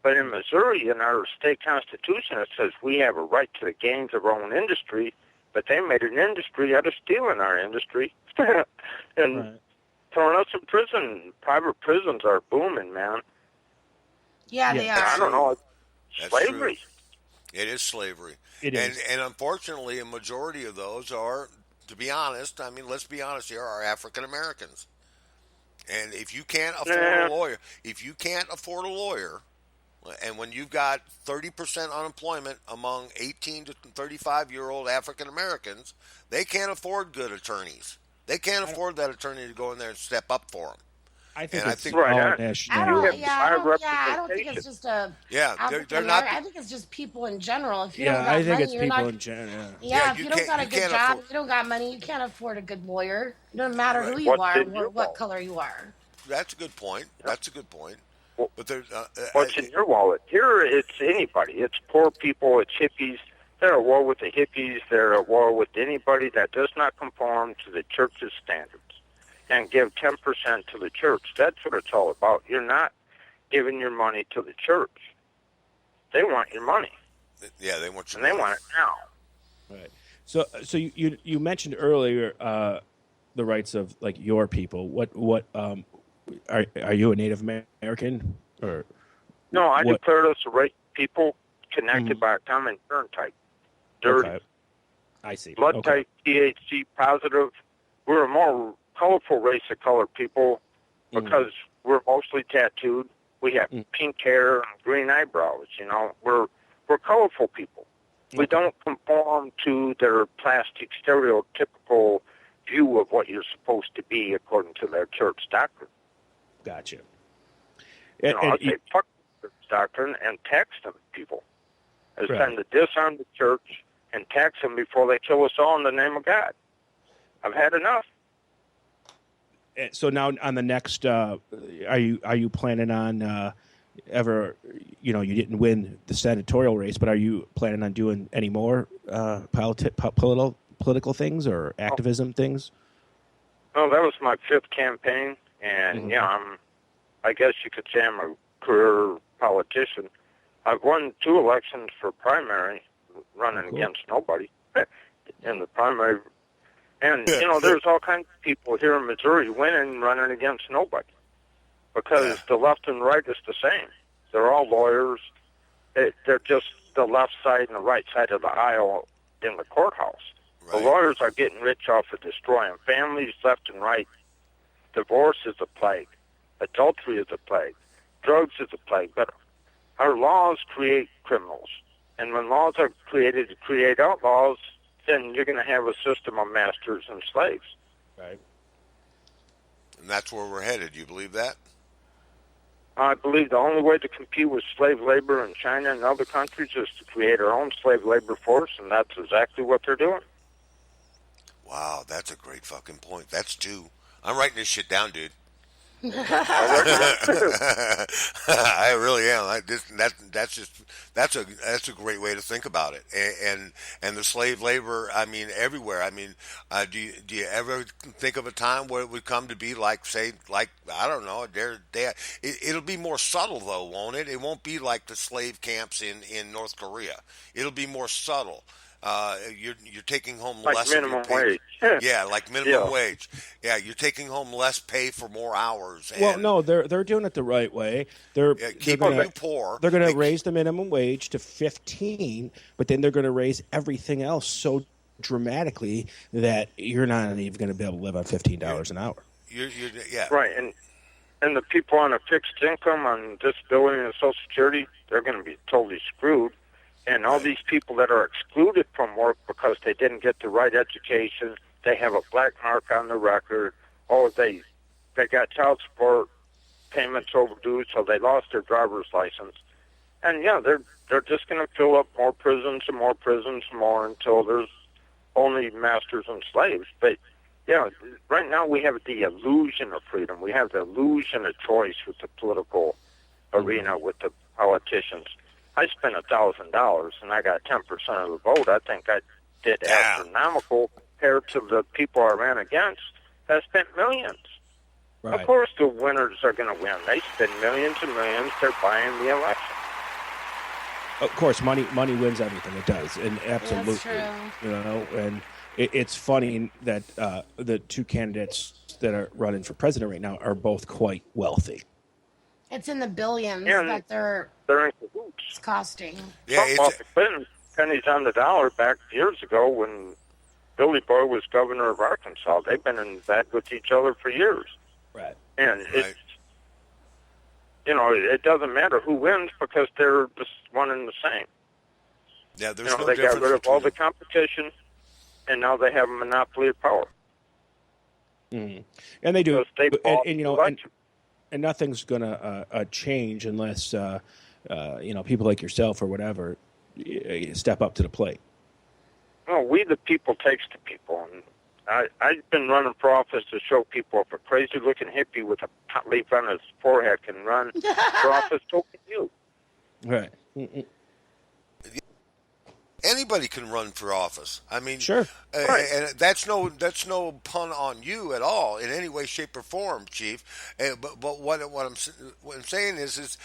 But in Missouri, in our state constitution, it says we have a right to the gains of our own industry, but they made an industry out of stealing our industry and throwing us in prison. Private prisons are booming, man. Yeah, they are. I don't know. That's Slavery. true. It is slavery. It is. And unfortunately, a majority of those are, to be honest, let's be honest here, are African Americans. And if you can't afford a lawyer, and when you've got 30% unemployment among 18 to 35-year-old African Americans, they can't afford good attorneys. They can't afford that attorney to go in there and step up for them. I think And it's I think- all Right. national. I don't think it's just a. Yeah, they're not. I think it's just people in general. If you Yeah, don't got I think money, it's you're people not, in general. Yeah, if you you don't can't- got a you good can't job, afford- you don't got money, you can't afford a good lawyer. It doesn't matter who you What's are in your or what wallet? color you are. That's a good point. That's a good point. Well, But there's What's in your wallet? Here, it's anybody. It's poor people. It's hippies. They're at war with the hippies. They're at war with anybody that does not conform to the church's standards and give 10% to the church. That's what it's all about. You're not giving your money to the church. They want your money, yeah, they want you. and they want it now. Right. So you mentioned earlier the rights of like your people. What are you a Native American or? No, I what- declared us a right people connected by a common germ type. Dirty. Okay. I see. Blood Okay. type THC positive. We're a more colorful race of colored people because we're mostly tattooed. We have pink hair and green eyebrows. We're colorful people. We don't conform to their plastic, stereotypical view of what you're supposed to be according to their church doctrine. Gotcha. I say fuck the church doctrine and tax them people. It's Right. time to disarm the church and tax them before they kill us all in the name of God. I've had enough. So now on the next, are you planning on ever? You didn't win the senatorial race, but are you planning on doing any more political things or activism things? Well, that was my 5th campaign, and I guess you could say I'm a career politician. I've won 2 elections for primary, running against nobody in the primary. And, there's all kinds of people here in Missouri winning, running against nobody. Because the left and right is the same. They're all lawyers. They're just the left side and the right side of the aisle in the courthouse. Right. The lawyers are getting rich off of destroying families left and right. Divorce is a plague. Adultery is a plague. Drugs is a plague. But our laws create criminals. And when laws are created to create outlaws, then you're going to have a system of masters and slaves. Right. And that's where we're headed. You believe that? I believe the only way to compete with slave labor in China and other countries is to create our own slave labor force, and that's exactly what they're doing. Wow, that's a great fucking point. That's two. I'm writing this shit down, dude. I really am. That's a great way to think about it. And the slave labor, I mean, everywhere. I mean, do you ever think of a time where it would come to be like, say, like, I don't know, it'll be more subtle though, won't it? It won't be like the slave camps in North Korea. It'll be more subtle. You're taking home like less minimum of your pay. wage. Yeah, like minimum wage. Yeah, you're taking home less pay for more hours. And well, no, they're doing it the right way. Keeping you poor. They're going to raise the minimum wage to 15, but then they're going to raise everything else so dramatically that you're not even going to be able to live on $15 an hour. Yeah. Right, and the people on a fixed income, on disability and Social Security, they're going to be totally screwed. And all these people that are excluded from work because they didn't get the right education, they have a black mark on the record, they got child support payments overdue, so they lost their driver's license. And they're just going to fill up more prisons and more prisons and more until there's only masters and slaves. But right now we have the illusion of freedom. We have the illusion of choice with the political arena, with the politicians. I spent $1,000 and I got 10% of the vote. I think I did astronomical compared to the people I ran against that spent millions. Right. Of course, the winners are going to win. They spend millions and millions. They're buying the election. Of course, money wins everything. It does, and absolutely, that's true. And it's funny that the two candidates that are running for president right now are both quite wealthy. It's in the billions that they're in cahoots. Costing. Yeah, Clinton pennies on the dollar back years ago when Billy Boy was governor of Arkansas. They've been in bed with each other for years. Right. And it's it doesn't matter who wins because they're just one and the same. Yeah, there's no they difference got rid of all the competition, and now they have a monopoly of power. Mm-hmm. And they do, and and nothing's going to change unless people like yourself or whatever step up to the plate. Well, we the people takes the people, and I've been running for office to show people if a crazy-looking hippie with a pot leaf on his forehead can run for office, so can you. Right. Mm-mm. Anybody can run for office. I mean, sure, and that's no pun on you at all in any way, shape, or form, Chief. But what I'm saying is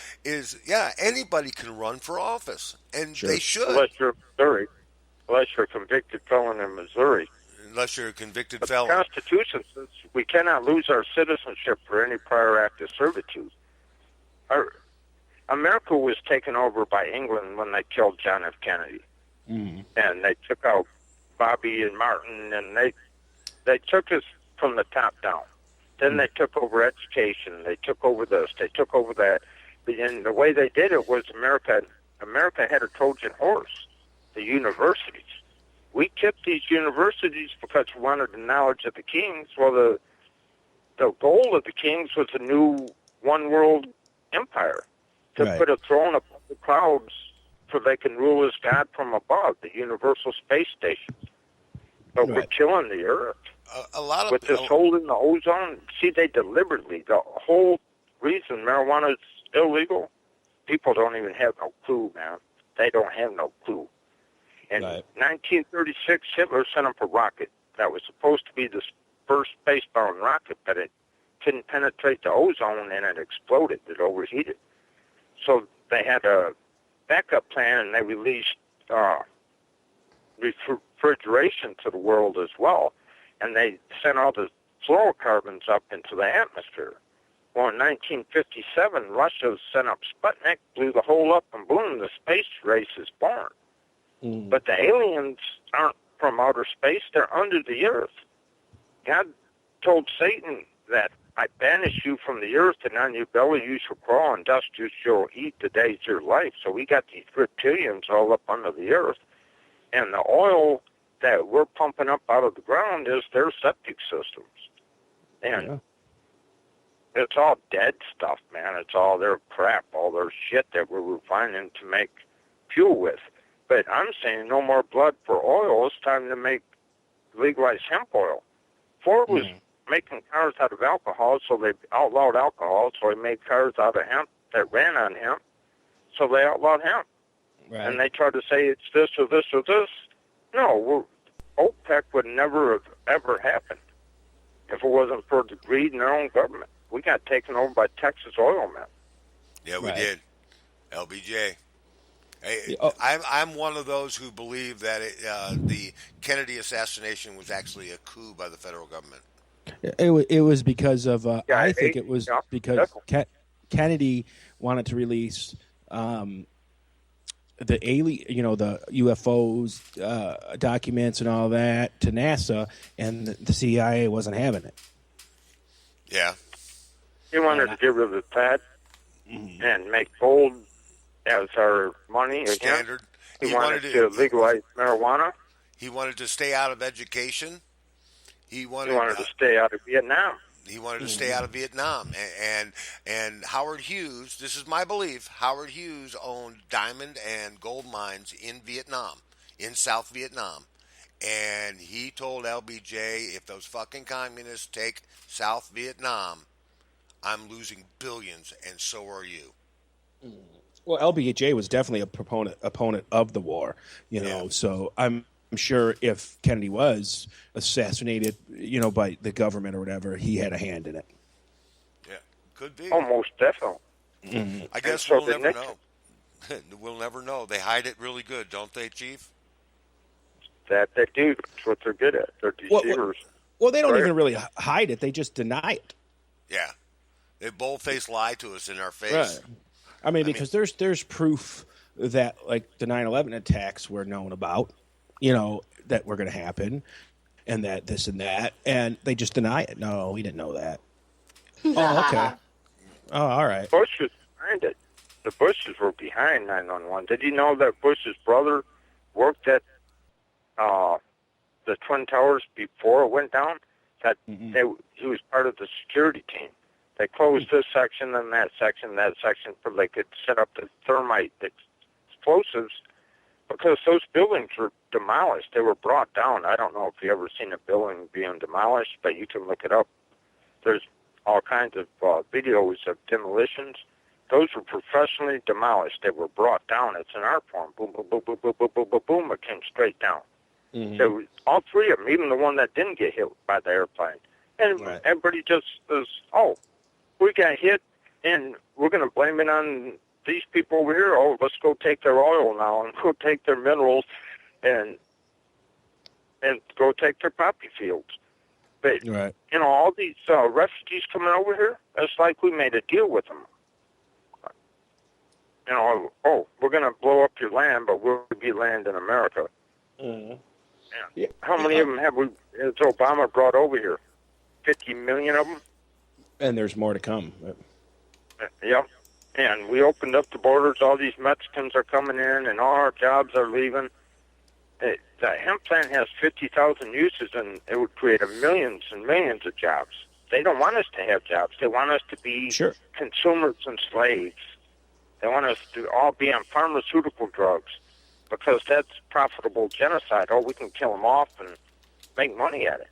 anybody can run for office, and they should. Unless you're Missouri, unless you're a convicted felon in Missouri. Unless you're a convicted but felon. The Constitution says we cannot lose our citizenship for any prior act of servitude. America was taken over by England when they killed John F. Kennedy. Mm-hmm. And they took out Bobby and Martin, and they took us from the top down. Then they took over education. They took over this. They took over that. And the way they did it was America had a Trojan horse, the universities. We kept these universities because we wanted the knowledge of the kings. Well, the goal of the kings was a new one world empire to put a throne upon the clouds so they can rule as God from above, the Universal Space Station. But we're killing the Earth. A lot of with this hole in the ozone. See, they deliberately, the whole reason marijuana is illegal, people don't even have no clue, man. They don't have no clue. In 1936, Hitler sent up a rocket that was supposed to be the first spacebound rocket, but it couldn't penetrate the ozone, and it exploded. It overheated. So they had a backup plan, and they released refrigeration to the world as well, and they sent all the fluorocarbons up into the atmosphere. Well, in 1957, Russia sent up Sputnik, blew the hole up, and boom, the space race is born. But the aliens aren't from outer space, they're under the earth. God told Satan that I banish you from the earth, and on your belly you shall crawl, and dust you shall eat the days of your life. So we got these reptilians all up under the earth, and the oil that we're pumping up out of the ground is their septic systems. And it's all dead stuff, man. It's all their crap, all their shit that we're refining to make fuel with. But I'm saying no more blood for oil. It's time to legalize hemp oil. Ford was making cars out of alcohol, so they outlawed alcohol, so they made cars out of hemp that ran on hemp, so they outlawed hemp. Right. And they tried to say it's this or this or this. No, OPEC would never have ever happened if it wasn't for the greed in their own government. We got taken over by Texas oil men. Yeah, we did. LBJ. Hey, I'm one of those who believe that the Kennedy assassination was actually a coup by the federal government. It was because of I think it was because Kennedy wanted to release the the UFOs documents and all that to NASA, and the CIA wasn't having it. Yeah, he wanted to get rid of that and make gold as our money standard. He wanted to legalize marijuana. He wanted to stay out of education. He wanted to stay out of Vietnam. He wanted to stay out of Vietnam. And Howard Hughes, this is my belief, Howard Hughes owned diamond and gold mines in Vietnam, in South Vietnam. And he told LBJ, if those fucking communists take South Vietnam, I'm losing billions, and so are you. Well, LBJ was definitely a opponent of the war, so I'm sure if Kennedy was assassinated, by the government or whatever, he had a hand in it. Yeah, could be. Almost definitely. I guess we'll never know. We'll never know. They hide it really good, don't they, Chief? That they do. That's what they're good at. They're deceivers. Well, they don't even really hide it. They just deny it. Yeah. They bold-faced lie to us in our face. Right. I mean, because there's proof that, like, the 9/11 attacks were known about, that were going to happen, and that this and that, and they just deny it. No, we didn't know that. Oh, okay. Oh, all right. Bush was behind it. The Bushes were behind 9/11. Did you know that Bush's brother worked at the Twin Towers before it went down? That he was part of the security team. They closed this section, then that section, so they could set up the thermite explosives, because those buildings were demolished. They were brought down. I don't know if you ever seen a building being demolished, but you can look it up. There's all kinds of videos of demolitions. Those were professionally demolished. They were brought down. It's an art form. Boom, boom, boom, boom, boom, boom, boom, boom, boom. It came straight down. So all three of them, even the one that didn't get hit by the airplane. And everybody just says, we got hit, and we're going to blame it on these people over here. Oh, let's go take their oil now and go take their minerals and go take their poppy fields. But, all these refugees coming over here, it's like we made a deal with them. We're going to blow up your land, but we'll be land in America. Yeah. How many of them has Obama brought over here? 50 million of them? And there's more to come. Yep. And we opened up the borders. All these Mexicans are coming in, and all our jobs are leaving. The hemp plant has 50,000 uses, and it would create millions and millions of jobs. They don't want us to have jobs. They want us to be consumers and slaves. They want us to all be on pharmaceutical drugs, because that's profitable genocide. We can kill them off and make money at it.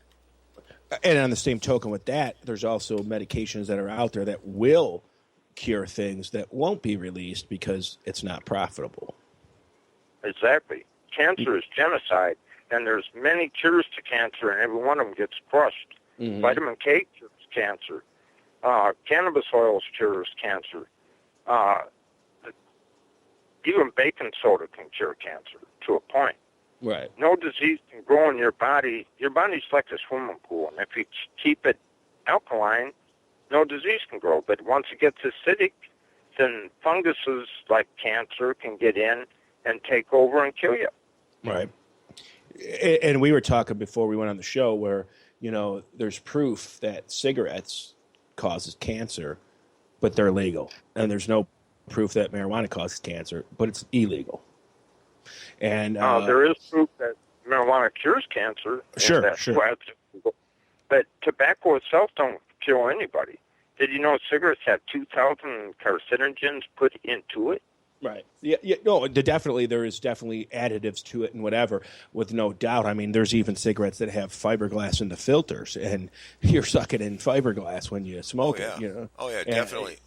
And on the same token with that, there's also medications that are out there that will cure things that won't be released because it's not profitable. Exactly. Cancer is genocide, and there's many cures to cancer, and every one of them gets crushed. Vitamin K cures cancer. Cannabis oils cures cancer. Even baking soda can cure cancer to a point. Right. No disease can grow in your body. Your body's like a swimming pool, and if you keep it alkaline, no disease can grow. But once it gets acidic, then funguses like cancer can get in and take over and kill you. Right. And we were talking before we went on the show where, there's proof that cigarettes causes cancer, but they're legal. And there's no proof that marijuana causes cancer, but it's illegal. And there is proof that marijuana cures cancer. Sure. But tobacco itself don't kill anybody. Did you know cigarettes have 2,000 carcinogens put into it? Right. Yeah. No. There is definitely additives to it and whatever, with no doubt. I mean, there's even cigarettes that have fiberglass in the filters, and you're sucking in fiberglass when you smoke it. Oh yeah, definitely.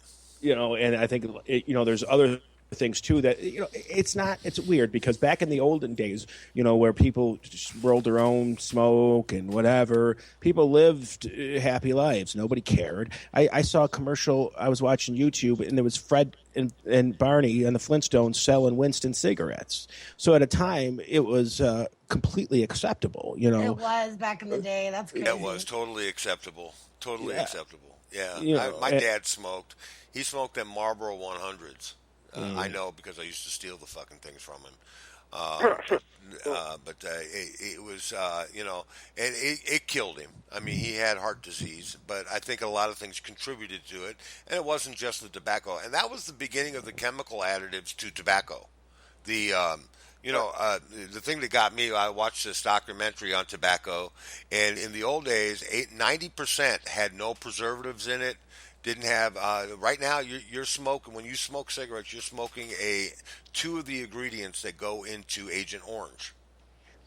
And I think there's other things too that it's weird because back in the olden days, where people just rolled their own smoke and whatever, people lived happy lives. Nobody cared. I saw a commercial. I was watching YouTube, and there was Fred and Barney and the Flintstones selling Winston cigarettes. So at a time, it was completely acceptable. It was back in the day. That's crazy. It was totally acceptable. Acceptable. Yeah. My dad smoked. He smoked them Marlboro 100s. I know because I used to steal the fucking things from him. But it was, and it killed him. I mean, he had heart disease, but I think a lot of things contributed to it. And it wasn't just the tobacco. And that was the beginning of the chemical additives to tobacco. The thing that got me, I watched this documentary on tobacco, and in the old days, 90% had no preservatives in it. Didn't have right now. You're smoking when you smoke cigarettes. You're smoking two of the ingredients that go into Agent Orange.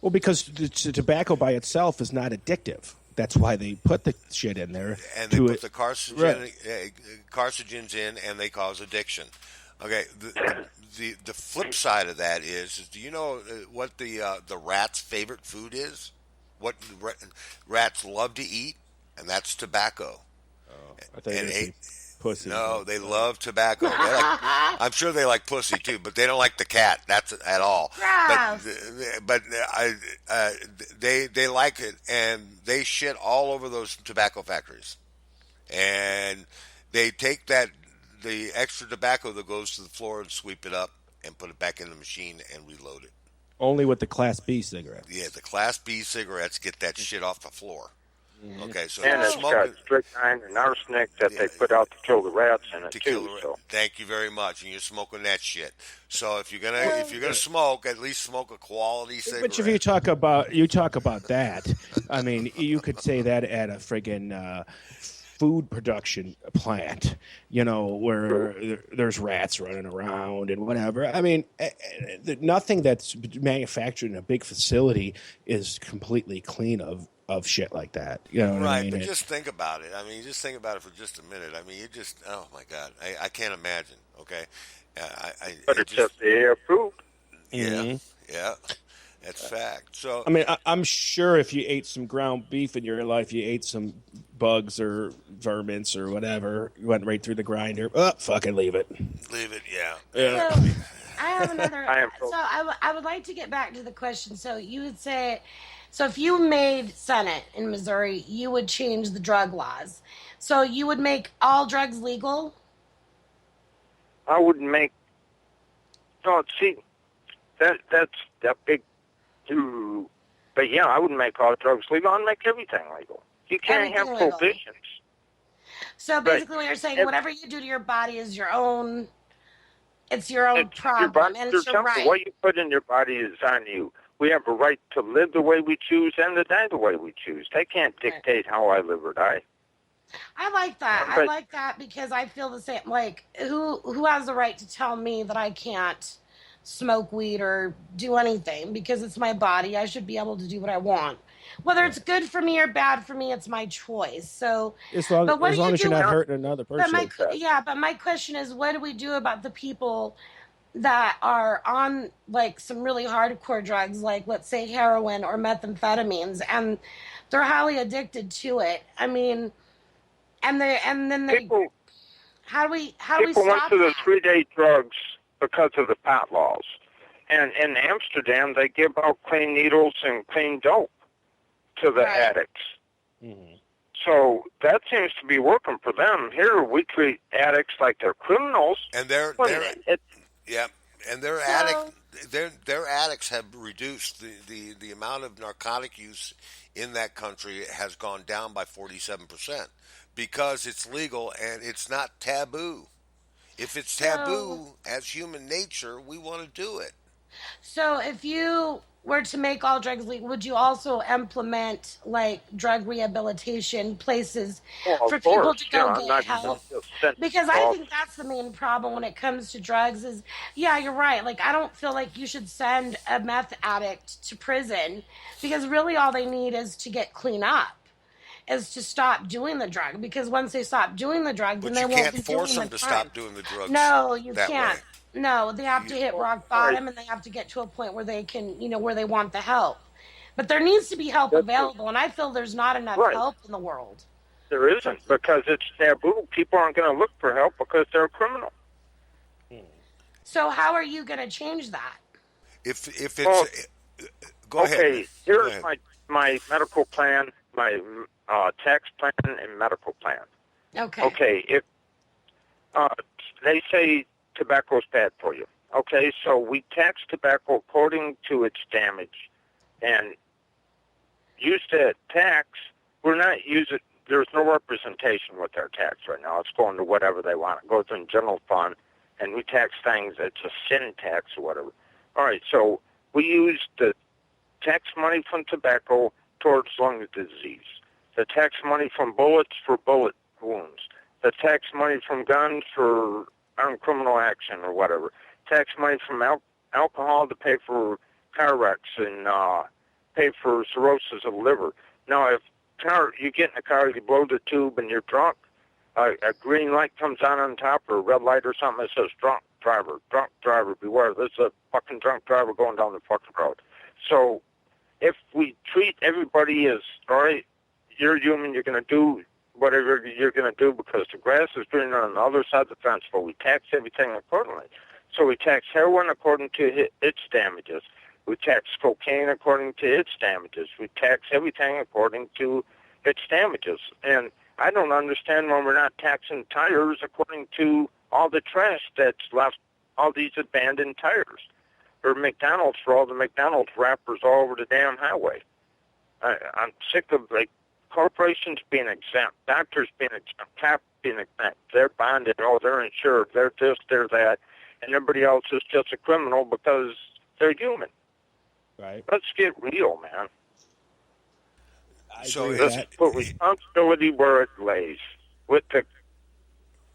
Well, because the tobacco by itself is not addictive. That's why they put the shit in there. And they put the carcinogens in, and they cause addiction. Okay. The flip side of that is do you know what the rat's favorite food is? What rats love to eat, and that's tobacco. I think they pussy. No, they love tobacco. I'm sure they like pussy too, but they don't like the cat. That's at all. But they like it, and they shit all over those tobacco factories, and they take the extra tobacco that goes to the floor and sweep it up and put it back in the machine and reload it. Only with the Class B cigarettes. Yeah, the Class B cigarettes get that shit off the floor. Okay, so and it's got strychnine and arsenic that they put out to kill the rats in it too. So. Thank you very much. And you're smoking that shit. So if you're gonna smoke, at least smoke a quality cigarette. But if you talk about that, I mean, you could say that at a friggin' food production plant, where there's rats running around and whatever. I mean, nothing that's manufactured in a big facility is completely clean of shit like that. You know what I mean? But just think about it. I mean, just think about it for just a minute. I mean, oh my God, I can't imagine. Okay. But it's just the air food. Yeah. Yeah. That's fact. So I mean, I'm sure if you ate some ground beef in your life, you ate some bugs or vermins or whatever, you went right through the grinder. Oh, fucking leave it. Leave it, yeah. So, I have another. I would like to get back to the question. So you would say, so if you made Senate in Missouri, you would change the drug laws. So you would make all drugs legal? I wouldn't make. No, see, that's that big. But yeah, I wouldn't make all drugs legal. I'd make everything legal. You can't have prohibitions. So basically, what you're saying, whatever you do to your body is your own. It's your own problem, and it's your right. What you put in your body is on you. We have a right to live the way we choose and to die the way we choose. They can't dictate how I live or die. I like that. I like that because I feel the same. Like, who has the right to tell me that I can't smoke weed or do anything? Because it's my body. I should be able to do what I want. Whether it's good for me or bad for me, it's my choice. So, as long as you're not hurting another person. But my question is, what do we do about the people that are on like some really hardcore drugs, like let's say heroin or methamphetamines, and they're highly addicted to it? I mean, how do we stop people went to the 3-day drugs because of the pot laws, And in Amsterdam, they give out clean needles and clean dope to the addicts. Mm-hmm. So that seems to be working for them. Here, we treat addicts like they're criminals. And their addicts have reduced the amount of narcotic use in that country has gone down by 47% because it's legal and it's not taboo. If it's taboo as human nature, we want to do it. So if you were to make all drugs legal, would you also implement like drug rehabilitation places for people to go get help? Because I think that's the main problem when it comes to drugs is, yeah, you're right. Like, I don't feel like you should send a meth addict to prison because really all they need is to get clean up, is to stop doing the drug. Because once they stop doing the drug, then they won't be doing the crime. But you can't force them to stop doing the drugs. No, you can't. Way. No, they have to hit rock bottom, and they have to get to a point where they can, where they want the help. But there needs to be help available, and I feel there's not enough help in the world. There isn't, because it's taboo. People aren't going to look for help because they're a criminal. So how are you going to change that? If it's go ahead. Okay, here's my medical plan, my tax plan, and medical plan. Okay. Okay, if they say tobacco's bad for you. Okay, so we tax tobacco according to its damage, and use that tax. We're not using. There's no representation with our tax right now. It's going to whatever they want. It goes in general fund, and we tax things. It's a sin tax or whatever. All right, so we use the tax money from tobacco towards lung disease, the tax money from bullets for bullet wounds, the tax money from guns for armed criminal action or whatever, tax money from alcohol to pay for car wrecks and pay for cirrhosis of liver. Now, if you get in a car, you blow the tube and you're drunk, a green light comes on top, or a red light or something that says drunk driver, beware. There's a fucking drunk driver going down the fucking road. So if we treat everybody as, all right, you're human, you're going to do whatever you're going to do because the grass is greener on the other side of the fence, but we tax everything accordingly. So we tax heroin according to its damages. We tax cocaine according to its damages. We tax everything according to its damages. And I don't understand when we're not taxing tires according to all the trash that's left, all these abandoned tires. Or McDonald's for all the McDonald's wrappers all over the damn highway. I'm sick of, corporations being exempt, doctors being exempt, cops being exempt. They're bonded, they're insured, they're this, they're that, and everybody else is just a criminal because they're human. Right. Let's get real, man. Let's put responsibility where it lays,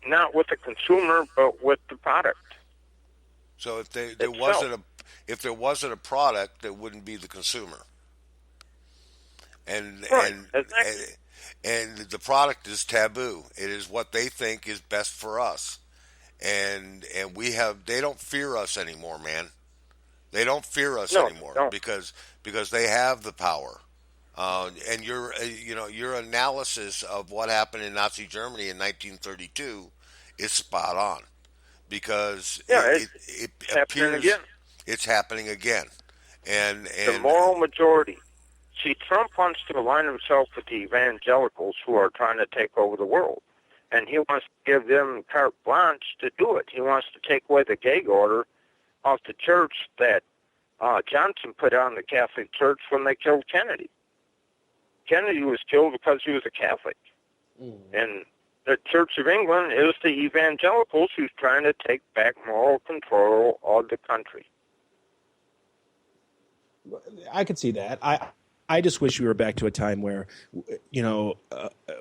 not with the consumer, but with the product. So if there wasn't a product, there wouldn't be the consumer. And the product is taboo. It is what they think is best for us, and they don't fear us anymore, man. They don't fear us anymore because they have the power. And your analysis of what happened in Nazi Germany in 1932 is spot on because it appears it's happening again. And the moral majority. See, Trump wants to align himself with the evangelicals who are trying to take over the world. And he wants to give them carte blanche to do it. He wants to take away the gag order off the church that Johnson put on the Catholic Church when they killed Kennedy. Kennedy was killed because he was a Catholic. And the Church of England is the evangelicals who's trying to take back moral control of the country. I could see that. I just wish we were back to a time where,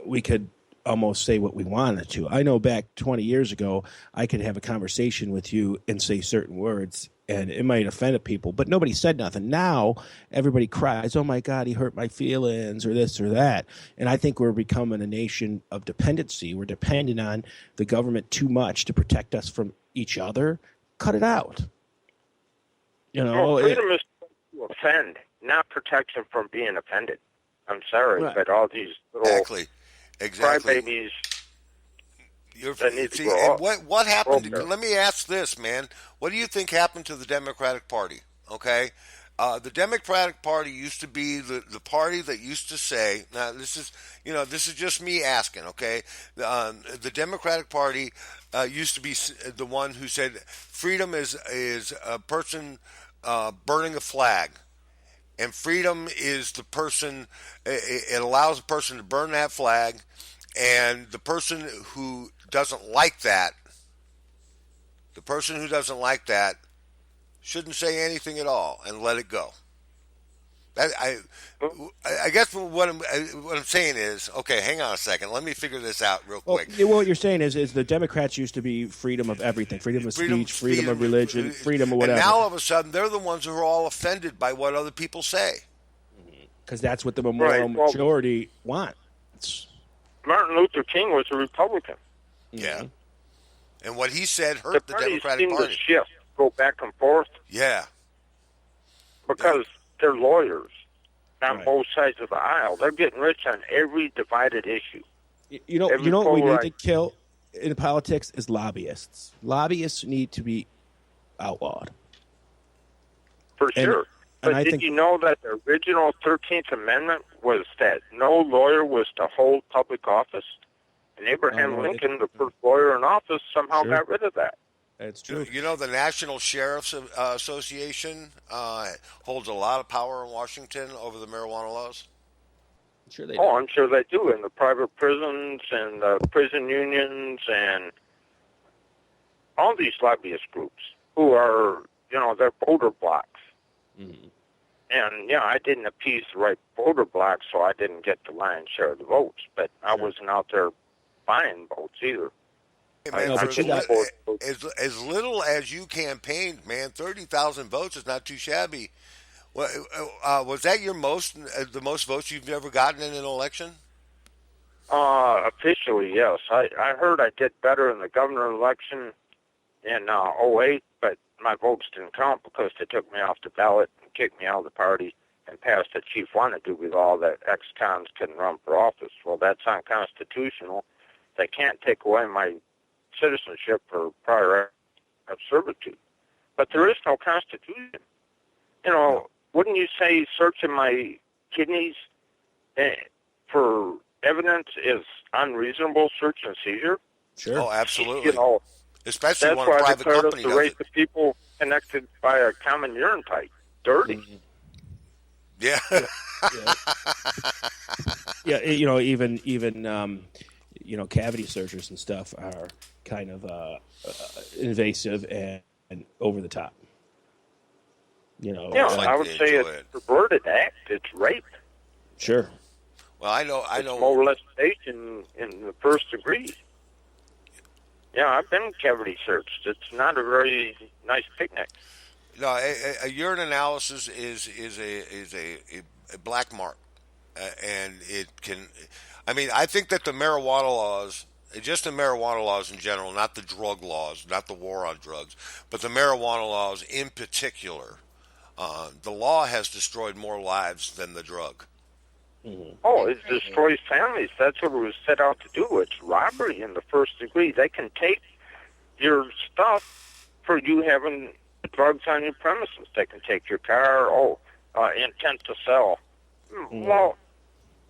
we could almost say what we wanted to. I know back 20 years ago, I could have a conversation with you and say certain words, and it might offend people, but nobody said nothing. Now, everybody cries, oh, my God, he hurt my feelings or this or that. And I think we're becoming a nation of dependency. We're dependent on the government too much to protect us from each other. Cut it out. Freedom is to offend, not protection from being offended. I'm sorry, but all these little crybabies. They need to See, grow and up. what happened? Okay. Let me ask this, man. What do you think happened to the Democratic Party? Okay, the Democratic Party used to be the party that used to say. Now, this is just me asking. Okay, the Democratic Party used to be the one who said freedom is a person burning a flag. And freedom is the person, it allows a person to burn that flag, and the person who doesn't like that, shouldn't say anything at all and let it go. I guess what I'm saying is, okay, hang on a second. Let me figure this out real quick. What you're saying is the Democrats used to be freedom of everything, freedom of speech, freedom of religion, freedom of whatever. And now all of a sudden, they're the ones who are all offended by what other people say. Because that's what the moral majority want. Martin Luther King was a Republican. Yeah. And what he said hurt the Democratic Party. Party. To shift, go back and forth. Yeah. Because they're lawyers on both sides of the aisle. They're getting rich on every divided issue. You know what we need to kill in politics is lobbyists. Lobbyists need to be outlawed. For sure. But did you know that the original 13th Amendment was that no lawyer was to hold public office? And Abraham Lincoln, the first lawyer in office, somehow got rid of that. That's true. You know, the National Sheriff's Association holds a lot of power in Washington over the marijuana laws. Sure they do. I'm sure they do, in the private prisons and prison unions and all these lobbyist groups who are, they're voter blocks. Mm-hmm. And, I didn't appease the right voter block, so I didn't get the lion's share of the votes. But I wasn't out there buying votes either. Hey, man, as little as you campaigned, man, 30,000 votes is not too shabby. Was that the most votes you've ever gotten in an election? Officially, yes. I heard I did better in the governor election in 2008, but my votes didn't count because they took me off the ballot and kicked me out of the party and passed the Chief Wana Dubie law that ex-cons can run for office. Well, that's unconstitutional. They can't take away my citizenship for prior of servitude. But there is no constitution. Wouldn't you say searching my kidneys for evidence is unreasonable search and seizure? Sure. Oh, absolutely. Especially that's when why a I private declared us company to does race it. the people connected by a common urine type. Dirty. Mm-hmm. Yeah. Yeah, even cavity searchers and stuff are kind of invasive and over the top. I would say it's a perverted act. It's rape. Sure. Well, I know. It's molestation in the first degree. Yeah, I've been cavity searched. It's not a very nice picnic. No, a urine analysis is a black mark, and it can. I mean, I think that the marijuana laws, just the marijuana laws in general, not the drug laws, not the war on drugs, but the marijuana laws in particular, the law has destroyed more lives than the drug. Mm-hmm. Oh, it destroys families. That's what it was set out to do. It's robbery in the first degree. They can take your stuff for you having drugs on your premises. They can take your car. Intent to sell. Mm-hmm. Well,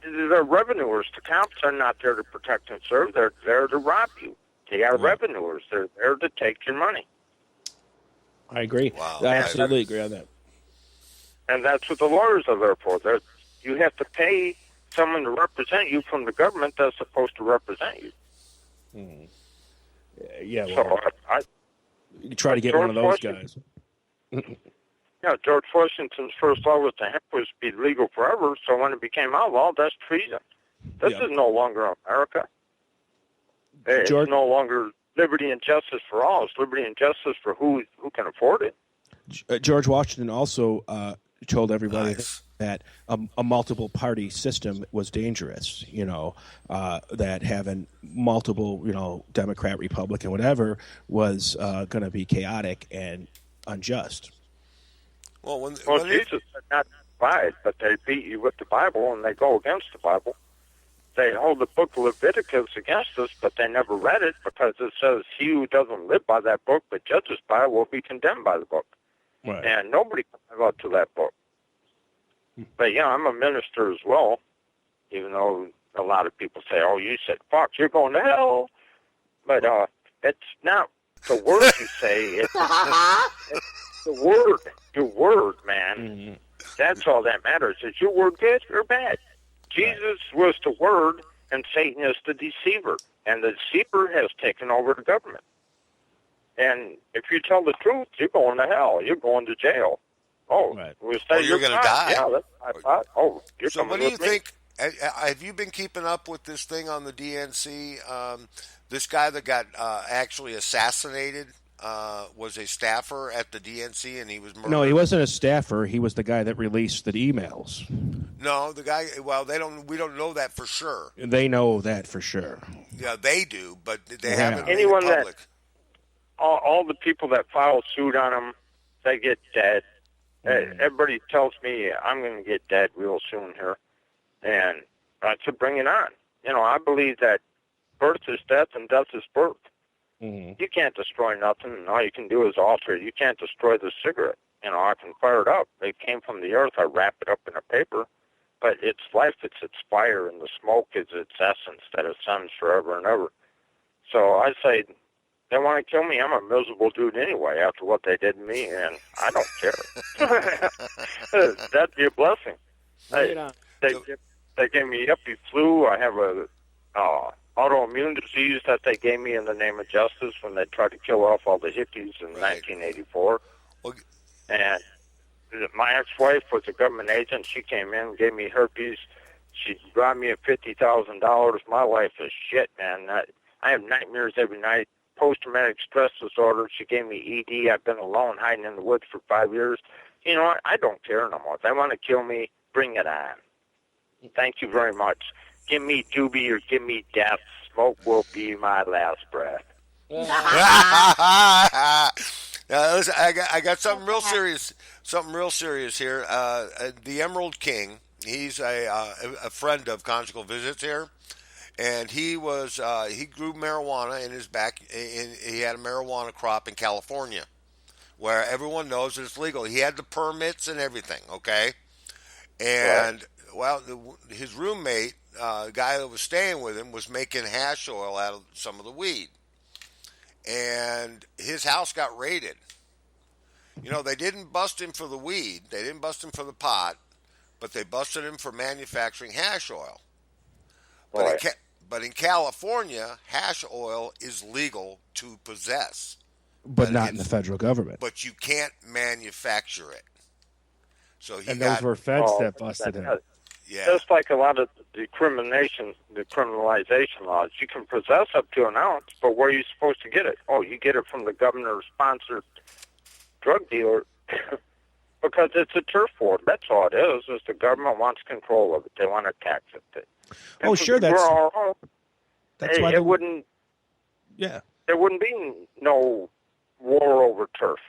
they're revenuers. The cops are not there to protect and serve. They're there to rob you. They are revenuers. They're there to take your money. I agree. Wow. I absolutely agree on that. And that's what the lawyers are there for. You have to pay someone to represent you from the government that's supposed to represent you. Mm-hmm. Yeah, well, so you try to get one of those guys. Yeah, George Washington's first law with the hemp was to be legal forever, so when it became outlawed, that's treason. This is no longer America. It's no longer liberty and justice for all. It's liberty and justice for who can afford it. George Washington also told everybody that a multiple party system was dangerous, that having multiple, Democrat, Republican, whatever, was going to be chaotic and unjust. Well, Jesus said not to divide, but they beat you with the Bible and they go against the Bible. they hold the book of Leviticus against us, but they never read it because it says, he who doesn't live by that book but judges by it will be condemned by the book. Right. And nobody can live up to that book. But, yeah, I'm a minister as well, even though a lot of people say, oh, you said fuck, you're going to hell. But it's not the words you say, it's the word, your word, man. Mm-hmm. That's all that matters. Is your word good or bad? Jesus was the word, and Satan is the deceiver. And the deceiver has taken over the government. And if you tell the truth, you're going to hell. You're going to jail. Oh, right. we say you're going to die. Yeah, that's what I thought. Oh, you're So coming what do you with me. think? Have you been keeping up with this thing on the DNC? This guy that got actually assassinated was a staffer at the DNC, and he was murdered. No, he wasn't a staffer. He was the guy that released the emails. No, the guy. Well, we don't know that for sure. They know that for sure. Yeah, they do, but they Yeah. haven't made Anyone it public. All the people that file suit on him, they get dead. Everybody tells me I'm going to get dead real soon here. And I said, bring it on. I believe that birth is death and death is birth. Mm-hmm. You can't destroy nothing, and all you can do is alter it. You can't destroy the cigarette. I can fire it up. It came from the earth. I wrap it up in a paper. But its life, it's its fire, and the smoke is its essence that ascends forever and ever. So I say, they want to kill me. I'm a miserable dude anyway after what they did to me, and I don't care. That'd be a blessing. They gave me yuppie flu. I have a autoimmune disease that they gave me in the name of justice when they tried to kill off all the hippies in 1984. Well, and my ex-wife was a government agent. She came in, gave me herpes. She robbed me of $50,000. My life is shit, man. I have nightmares every night. Post-traumatic stress disorder. She gave me ED. I've been alone, hiding in the woods for 5 years. I don't care no more. If they want to kill me, bring it on. Thank you very much. Give me Dubie or give me death. Smoke will be my last breath. Now, listen, I got something real serious. Something real serious here. The Emerald King. He's a friend of Conjugal Visits here, and he grew marijuana in his back. He had a marijuana crop in California, where everyone knows that it's legal. He had the permits and everything. Okay, and his roommate, the guy that was staying with him, was making hash oil out of some of the weed. And his house got raided. They didn't bust him for the weed. They didn't bust him for the pot, but they busted him for manufacturing hash oil. But in California, hash oil is legal to possess. But not in the federal government. But you can't manufacture it. So those were feds that busted him. Yeah. Just like a lot of the criminalization laws, you can possess up to an ounce, but where are you supposed to get it? Oh, you get it from the governor-sponsored drug dealer because it's a turf war. That's all it is the government wants control of it. They want to tax it. Oh, sure, that's why it wouldn't. Yeah, there wouldn't be no war over turf.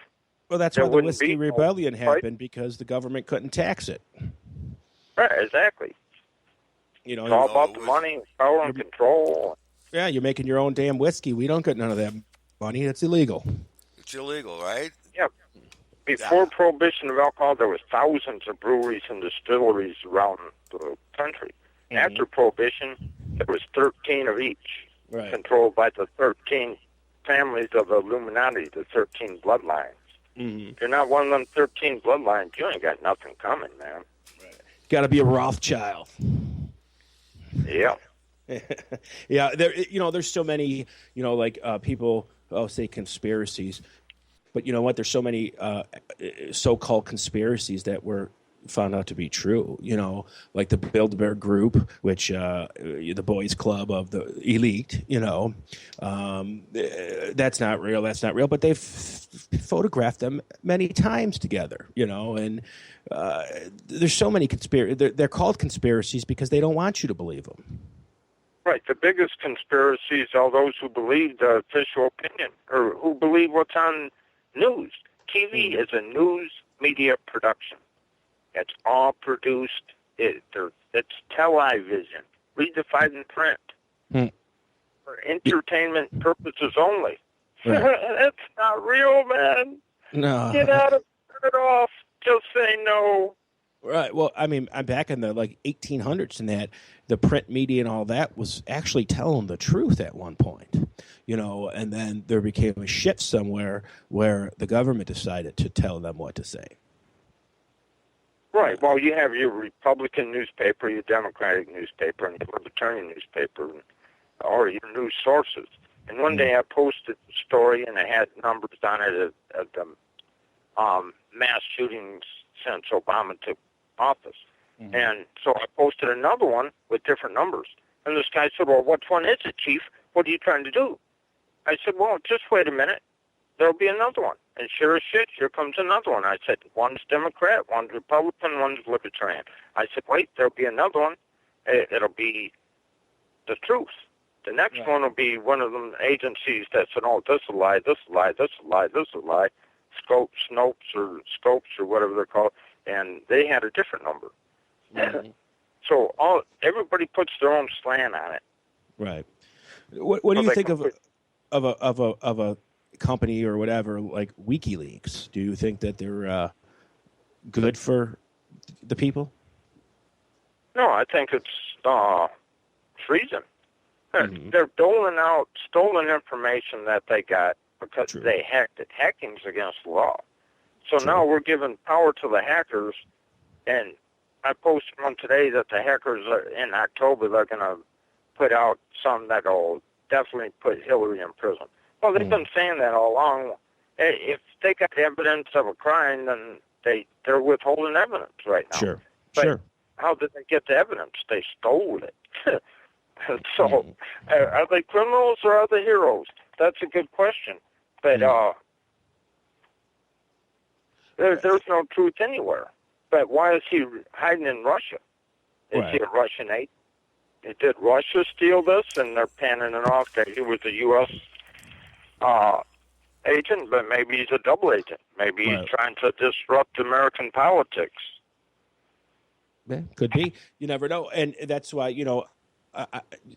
Well, that's why the Whiskey Rebellion happened, because the government couldn't tax it. Right, exactly. It's all about the money, power, and control. Yeah, you're making your own damn whiskey. We don't get none of that money. It's illegal. It's illegal, right? Yeah. Before prohibition of alcohol, there was thousands of breweries and distilleries around the country. Mm-hmm. After prohibition, there was 13 of each, controlled by the 13 families of the Illuminati, the 13 bloodlines. Mm-hmm. If you're not one of them 13 bloodlines, you ain't got nothing coming, man. Got to be a Rothschild. Yeah. Yeah. There's so many, people say conspiracies, but you know what? There's so many so-called conspiracies that were found out to be true. Like the Bilderberg Group, which the boys' club of the elite. That's not real. That's not real. But they've photographed them many times together. And there's so many conspiracies. They're called conspiracies because they don't want you to believe them. Right. The biggest conspiracies are those who believe the official opinion or who believe what's on news. TV is a news media production. It's all produced. It's television. read the fine print. For entertainment purposes only. Right. That's not real, man. No. Get out of it off. Just say no. Right. Well, I mean, I'm back in the 1800s, and that the print media and all that was actually telling the truth at one point, and then there became a shift somewhere where the government decided to tell them what to say. Right. Well, you have your Republican newspaper, your Democratic newspaper, and your Libertarian newspaper, or your news sources. And one day I posted a story, and it had numbers on it of the mass shootings since Obama took office. And so I posted another one with different numbers. And this guy said, well, which one is it, Chief? What are you trying to do? I said, well, just wait a minute. There'll be another one. And sure as shit, here comes another one. I said, one's Democrat, one's Republican, one's Libertarian. I said, wait, there'll be another one. It'll be the truth. The next one will be one of them agencies that said, oh, this is a lie, this is a lie, this is a lie, this is a lie. Scopes or whatever they're called. And they had a different number. So everybody puts their own slant on it. Right. What do you think of a company or whatever like WikiLeaks? Do you think that they're good for the people? No, I think it's treason. They're doling out stolen information that they got because they hacked it. Hacking's against the law. So now we're giving power to the hackers, and I posted one today that the hackers in October, they're going to put out some that will definitely put Hillary in prison. Well, they've been saying that all along. If they got evidence of a crime, then they're withholding evidence right now. But how did they get the evidence? They stole it. So are they criminals or are they heroes? That's a good question. But there's no truth anywhere. But why is he hiding in Russia? Is he a Russian agent? Did Russia steal this? And they're panning it off that he was a U.S. Agent, but maybe he's a double agent. Maybe he's trying to disrupt American politics. Yeah, could be. You never know. And that's why,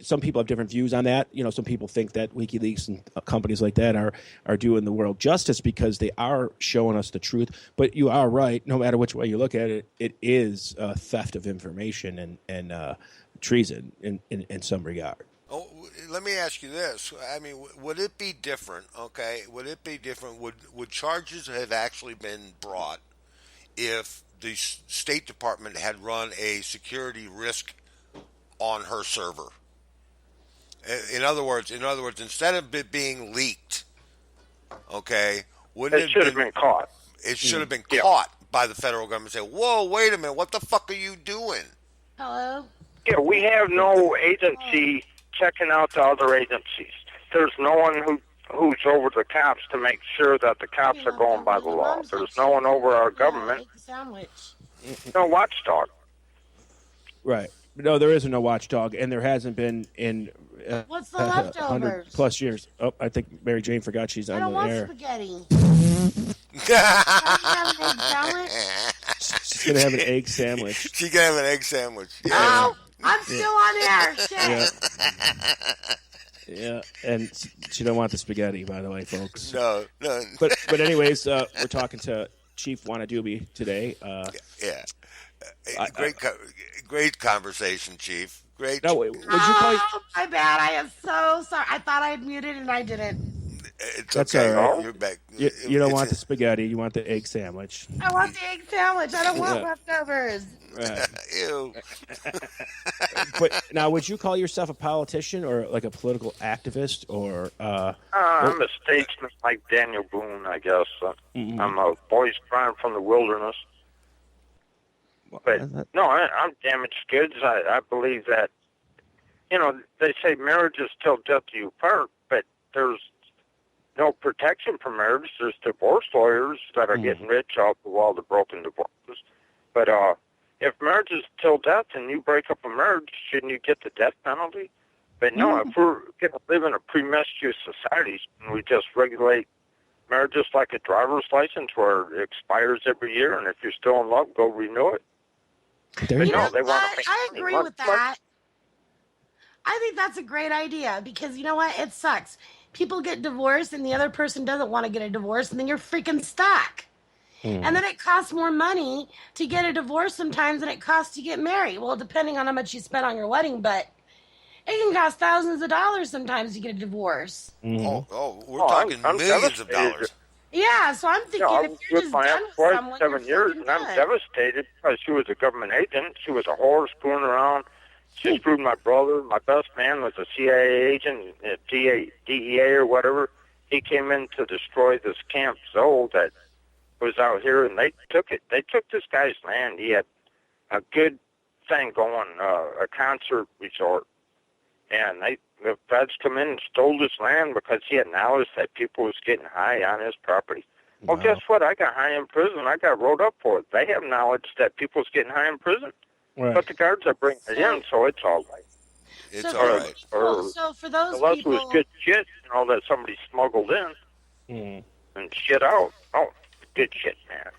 some people have different views on that. Some people think that WikiLeaks and companies like that are doing the world justice because they are showing us the truth. But you are right. No matter which way you look at it, it is theft of information and treason in some regard. Oh, let me ask you this. I mean, would it be different? Okay, would it be different? Would charges have actually been brought if the State Department had run a security risk on her server? In other words, instead of it being leaked, okay, wouldn't it should have been caught? It should have been caught by the federal government. Say, whoa, wait a minute, what the fuck are you doing? Hello. Yeah, we have no agency checking out the other agencies. There's no one who's over the cops to make sure that the cops are going by the law. There's no one over our government. No watchdog. Right. No, there isn't no watchdog, and there hasn't been in what's the leftovers? 100+ years. Oh, I think Mary Jane forgot she's on the air. I don't want spaghetti. She's going to have an egg sandwich. She's going to have an egg sandwich. Yeah. Oh, I'm still on air. Shit. Yeah, and she don't want the spaghetti, by the way, folks. No. But anyways, we're talking to Chief Wana Dubie today. Great conversation, Chief. Great. No, would you call? My bad. I am so sorry. I thought I had muted and I didn't. That's okay. all right. You're back. You don't want the spaghetti. You want the egg sandwich. I want the egg sandwich. I don't want leftovers. Right. Ew. But now, would you call yourself a politician or like a political activist or? I'm a statesman like Daniel Boone, I guess. I'm a voice crying from the wilderness. But no, I'm damaged goods. I believe that, they say marriage is till death do you part, but there's no protection for marriage. There's divorce lawyers that are getting rich off of all the broken divorces. But if marriage is till death and you break up a marriage, shouldn't you get the death penalty? But no, if we're going to live in a pre-mischievous society and we just regulate marriages like a driver's license where it expires every year, and if you're still in love, go renew it. There you go. They want to I agree with that. I think that's a great idea because you know what? It sucks. People get divorced and the other person doesn't want to get a divorce, and then you're freaking stuck. And then it costs more money to get a divorce sometimes than it costs to get married. Well, depending on how much you spent on your wedding, but it can cost thousands of dollars sometimes to get a divorce. We're talking millions of dollars. Yeah, so I'm thinking I if was you're with just my done with ex-wife someone, 7 you're years, fucking and I'm done. devastated because she was a government agent. She was a whore screwing around. She screwed my brother. My best man was a CIA agent, DEA or whatever. He came in to destroy this Camp Zoe that was out here, and they took it. They took this guy's land. He had a good thing going, a concert resort. And the feds come in and stole this land because he had knowledge that people was getting high on his property. Well, guess what? I got high in prison. I got wrote up for it. They have knowledge that people's getting high in prison. Right. But the guards are bringing it in, so it's all right. It's So all for right. people- so for those Unless people, it was good shit, that somebody smuggled in and shit out. Oh, good shit, man.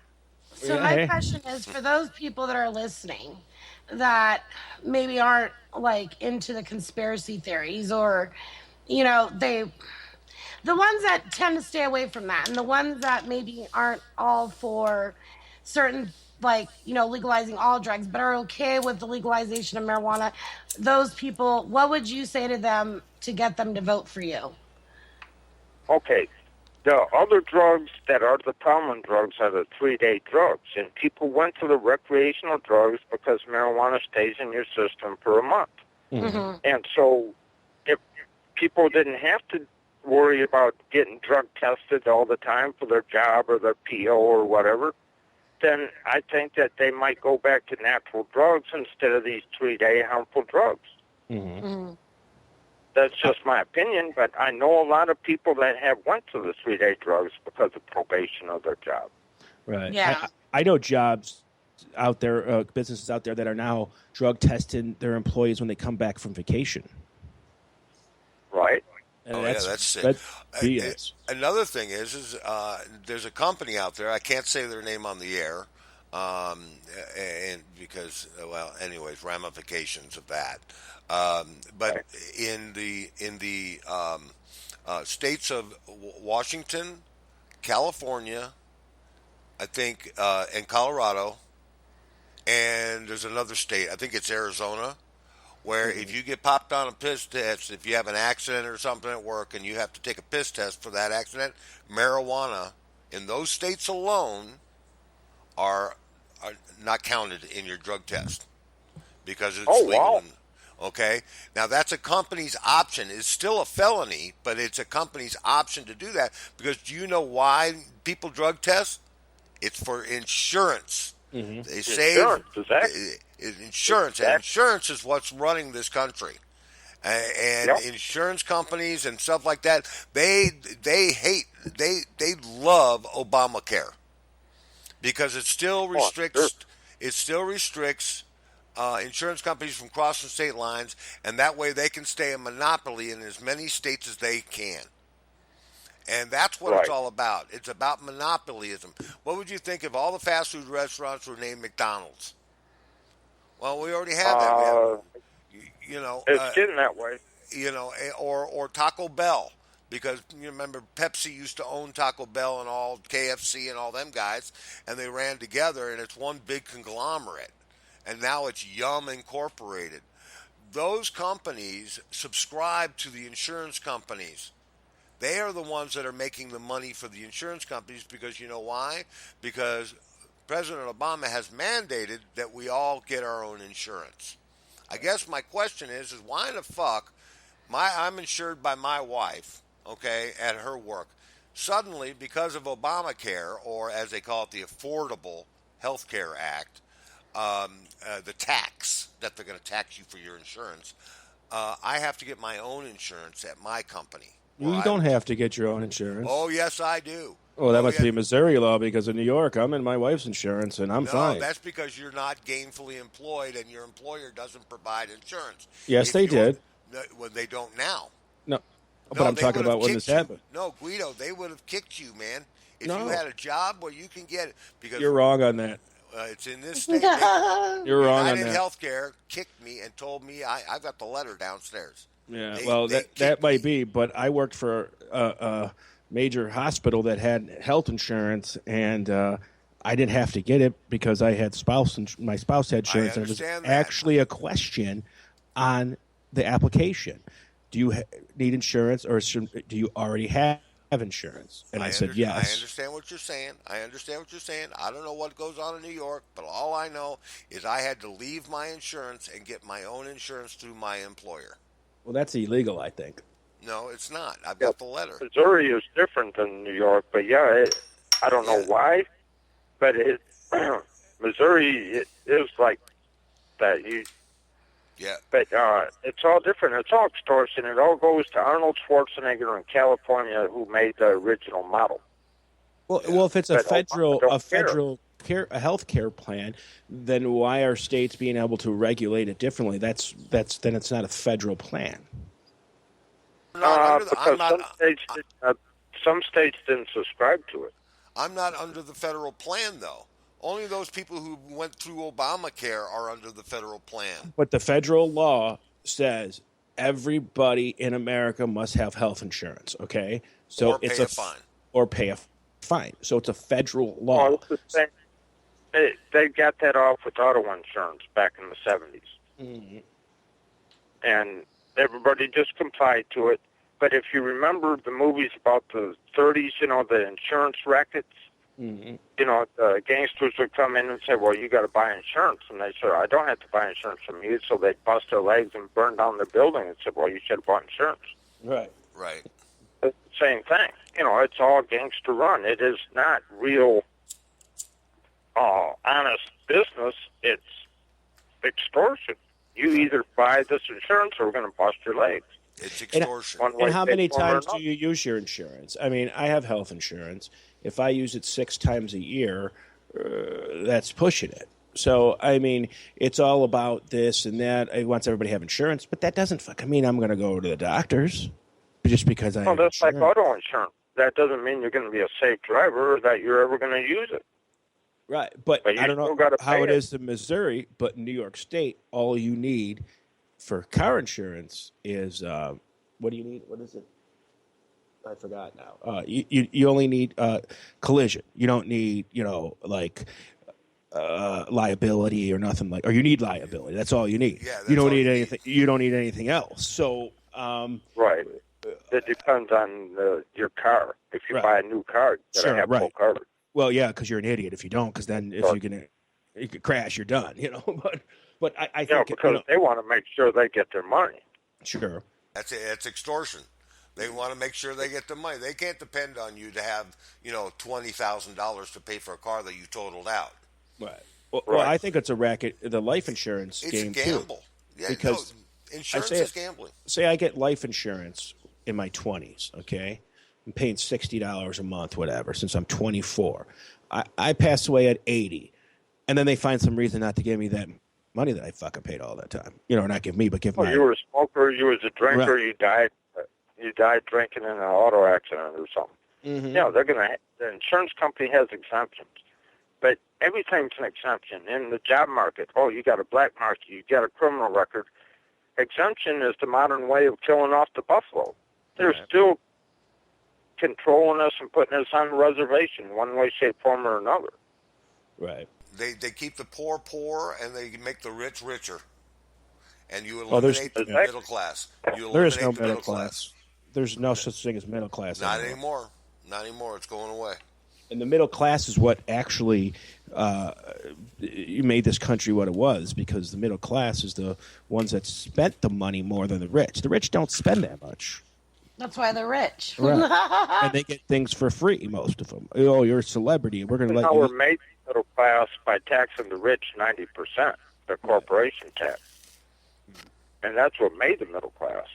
so Yeah, my hey. question is for those people that are listening that maybe aren't like into the conspiracy theories, or the ones that tend to stay away from that, and the ones that maybe aren't all for certain, legalizing all drugs, but are okay with the legalization of marijuana, those people, what would you say to them to get them to vote for you? Okay, the other drugs that are the common drugs are the 3-day drugs, and people went to the recreational drugs because marijuana stays in your system for a month. And so if people didn't have to worry about getting drug tested all the time for their job or their PO or whatever, then I think that they might go back to natural drugs instead of these 3-day harmful drugs. That's just my opinion, but I know a lot of people that have went to the 3-day drugs because of probation of their job. Right. Yeah. I know jobs out there, businesses out there that are now drug testing their employees when they come back from vacation. Right. And That's sick. That's BS. Another thing is there's a company out there. I can't say their name on the air, and because anyways, ramifications of that. But in the states of Washington, California, I think, and Colorado, and there's another state. I think it's Arizona, where if you get popped on a piss test, if you have an accident or something at work and you have to take a piss test for that accident, marijuana in those states alone are not counted in your drug test because it's legal. Wow. Okay? Now, that's a company's option. It's still a felony, but it's a company's option to do that because do you know why people drug test? It's for insurance. They save Insurance, exactly. Insurance, and insurance is what's running this country. And insurance companies and stuff like that, they love Obamacare because it still restricts insurance companies from crossing state lines, and that way they can stay a monopoly in as many states as they can. And that's what it's all about. It's about monopolyism. What would you think if all the fast food restaurants were named McDonald's? Well, we already have that. It's getting that way. Or Taco Bell, because you remember Pepsi used to own Taco Bell and all KFC and all them guys, and they ran together, and it's one big conglomerate. And now it's Yum Incorporated. Those companies subscribe to the insurance companies. They are the ones that are making the money for the insurance companies because you know why? Because President Obama has mandated that we all get our own insurance. I guess my question is why in the fuck I'm insured by my wife, okay, at her work. Suddenly, because of Obamacare, or as they call it, the Affordable Health Care Act, the tax that they're going to tax you for your insurance, I have to get my own insurance at my company. You don't have to get your own insurance. Oh, yes, I do. Oh, that must be a Missouri law because in New York, I'm in my wife's insurance and I'm fine. No, that's because you're not gainfully employed and your employer doesn't provide insurance. Yes, they did. Well, they don't now. No, but I'm talking about when this happened. No, Guido, they would have kicked you, man. If you had a job where you can get it. Because you're wrong on that. It's in this state. You're wrong on United that. Healthcare kicked me and told me I've got the letter downstairs. Yeah, They that might me. be, but I worked for a major hospital that had health insurance, and I didn't have to get it because I had my spouse had insurance, and it was understand that. actually a question on the application. Do you need insurance, or do you already have insurance? And I said yes. I understand what you're saying. I don't know what goes on in New York, but all I know is I had to leave my insurance and get my own insurance through my employer. Well, that's illegal, I think. No, it's not. I've got the letter. Missouri is different than New York, but I don't know why, but Missouri is like that. Yeah. But it's all different. It's all extortion. It all goes to Arnold Schwarzenegger in California, who made the original model. Well, if it's a But federal health care plan, then why are states being able to regulate it differently? Then it's not a federal plan. Because some states didn't subscribe to it. I'm not under the federal plan, though. Only those people who went through Obamacare are under the federal plan. But the federal law says everybody in America must have health insurance. Okay, so Or pay a fine. Or pay a fine. So it's a federal law. Well, it's the same. They got that off with auto insurance back in the 70s. Mm-hmm. And everybody just complied to it. But if you remember the movies about the 30s, the insurance rackets, mm-hmm. The gangsters would come in and say, well, you got to buy insurance. And they said, I don't have to buy insurance from you. So they'd bust their legs and burn down their building and said, well, you should have bought insurance. Right. Right. It's the same thing. It's all gangster run. It is not real honest business. It's extortion. You either buy this insurance or we're going to bust your legs. It's extortion. And how many times do you use your insurance? I mean, I have health insurance. If I use it 6 times a year, that's pushing it. So, I mean, it's all about this and that. It wants everybody to have insurance, but that doesn't mean I'm going to go to the doctors just because I have that's insurance. like auto insurance. That doesn't mean you're going to be a safe driver or that you're ever going to use it. Right, but you I don't know still gotta how pay it it. is in Missouri, but in New York State, all you need for car insurance is what do you need? What is it? I forgot now. You only need collision. You don't need liability or nothing or you need liability. That's all you need. Yeah, you don't all need you anything. You don't need anything else. So Right. It depends on your car. If you buy a new car, you got to have full coverage. Well, yeah, because you're an idiot if you don't. Because then if you could crash, you're done. But I think because they want to make sure they get their money. Sure. That's it. It's extortion. They want to make sure they get the money. They can't depend on you to have, $20,000 to pay for a car that you totaled out. Right. Well, I think it's a racket. The life insurance It's game a gamble. too. Yeah, because insurance is gambling. Say I get life insurance in my 20s. Okay, I'm paying $60 a month, whatever. Since I'm 24, I pass away at 80, and then they find some reason not to give me that money that I fucking paid all that time. Not give me, but give my. You were a smoker. You was a drinker. Right. You died. You died drinking in an auto accident or something. Mm-hmm. They're gonna. The insurance company has exemptions, but everything's an exemption in the job market. Oh, you got a black market. You got a criminal record. Exemption is the modern way of killing off the buffalo. They're still controlling us and putting us on a reservation, one way, shape, form, or another. Right. They keep the poor poor, and they make the rich richer. And you eliminate the middle class. There is no middle class. There's no such thing as middle class. Not anymore. Not anymore. It's going away. And the middle class is what actually made this country what it was, because the middle class is the ones that spent the money more than the rich. The rich don't spend that much. That's why they're rich. Right. And they get things for free, most of them. Oh, you're a celebrity. We're going to let you. We're made middle class by taxing the rich 90%, the corporation tax. And that's what made the middle class,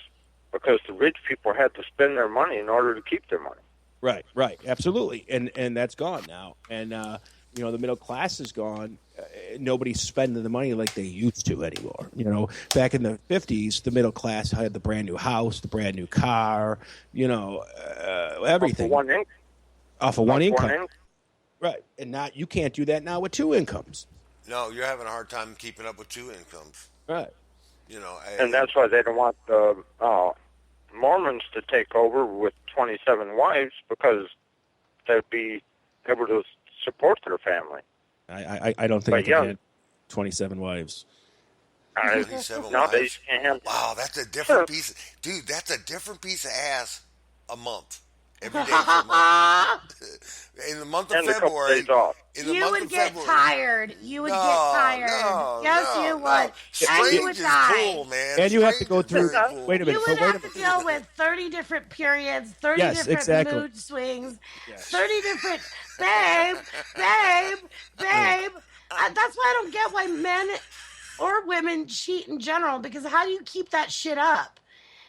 because the rich people had to spend their money in order to keep their money. Right, absolutely, and that's gone now. And the middle class is gone. Nobody's spending the money like they used to anymore. Back in the 50s, the middle class had the brand new house, the brand new car. Everything Off of one income. Off of one income. Right, and not you can't do that now with 2 incomes. No, you're having a hard time keeping up with 2 incomes. Right. You know, And that's why they don't want the Mormons to take over with 27 wives, because they'd be able to support their family. I don't think I can have 27 wives. 27 No, they wives. can't. Wow, that's a different piece. Dude, that's a different piece of ass a month. Every day for a month. In the month of And a couple February. days off. In the You month would of get February. tired. You would get tired. Yes, you would. And Strange you would is die. cool, man. And you have to Strange go is through. very cool. Wait a minute. You would have to deal with 30 different periods, 30 Yes, different exactly. mood swings, Yes. 30 different babe. That's why I don't get why men or women cheat in general, because how do you keep that shit up?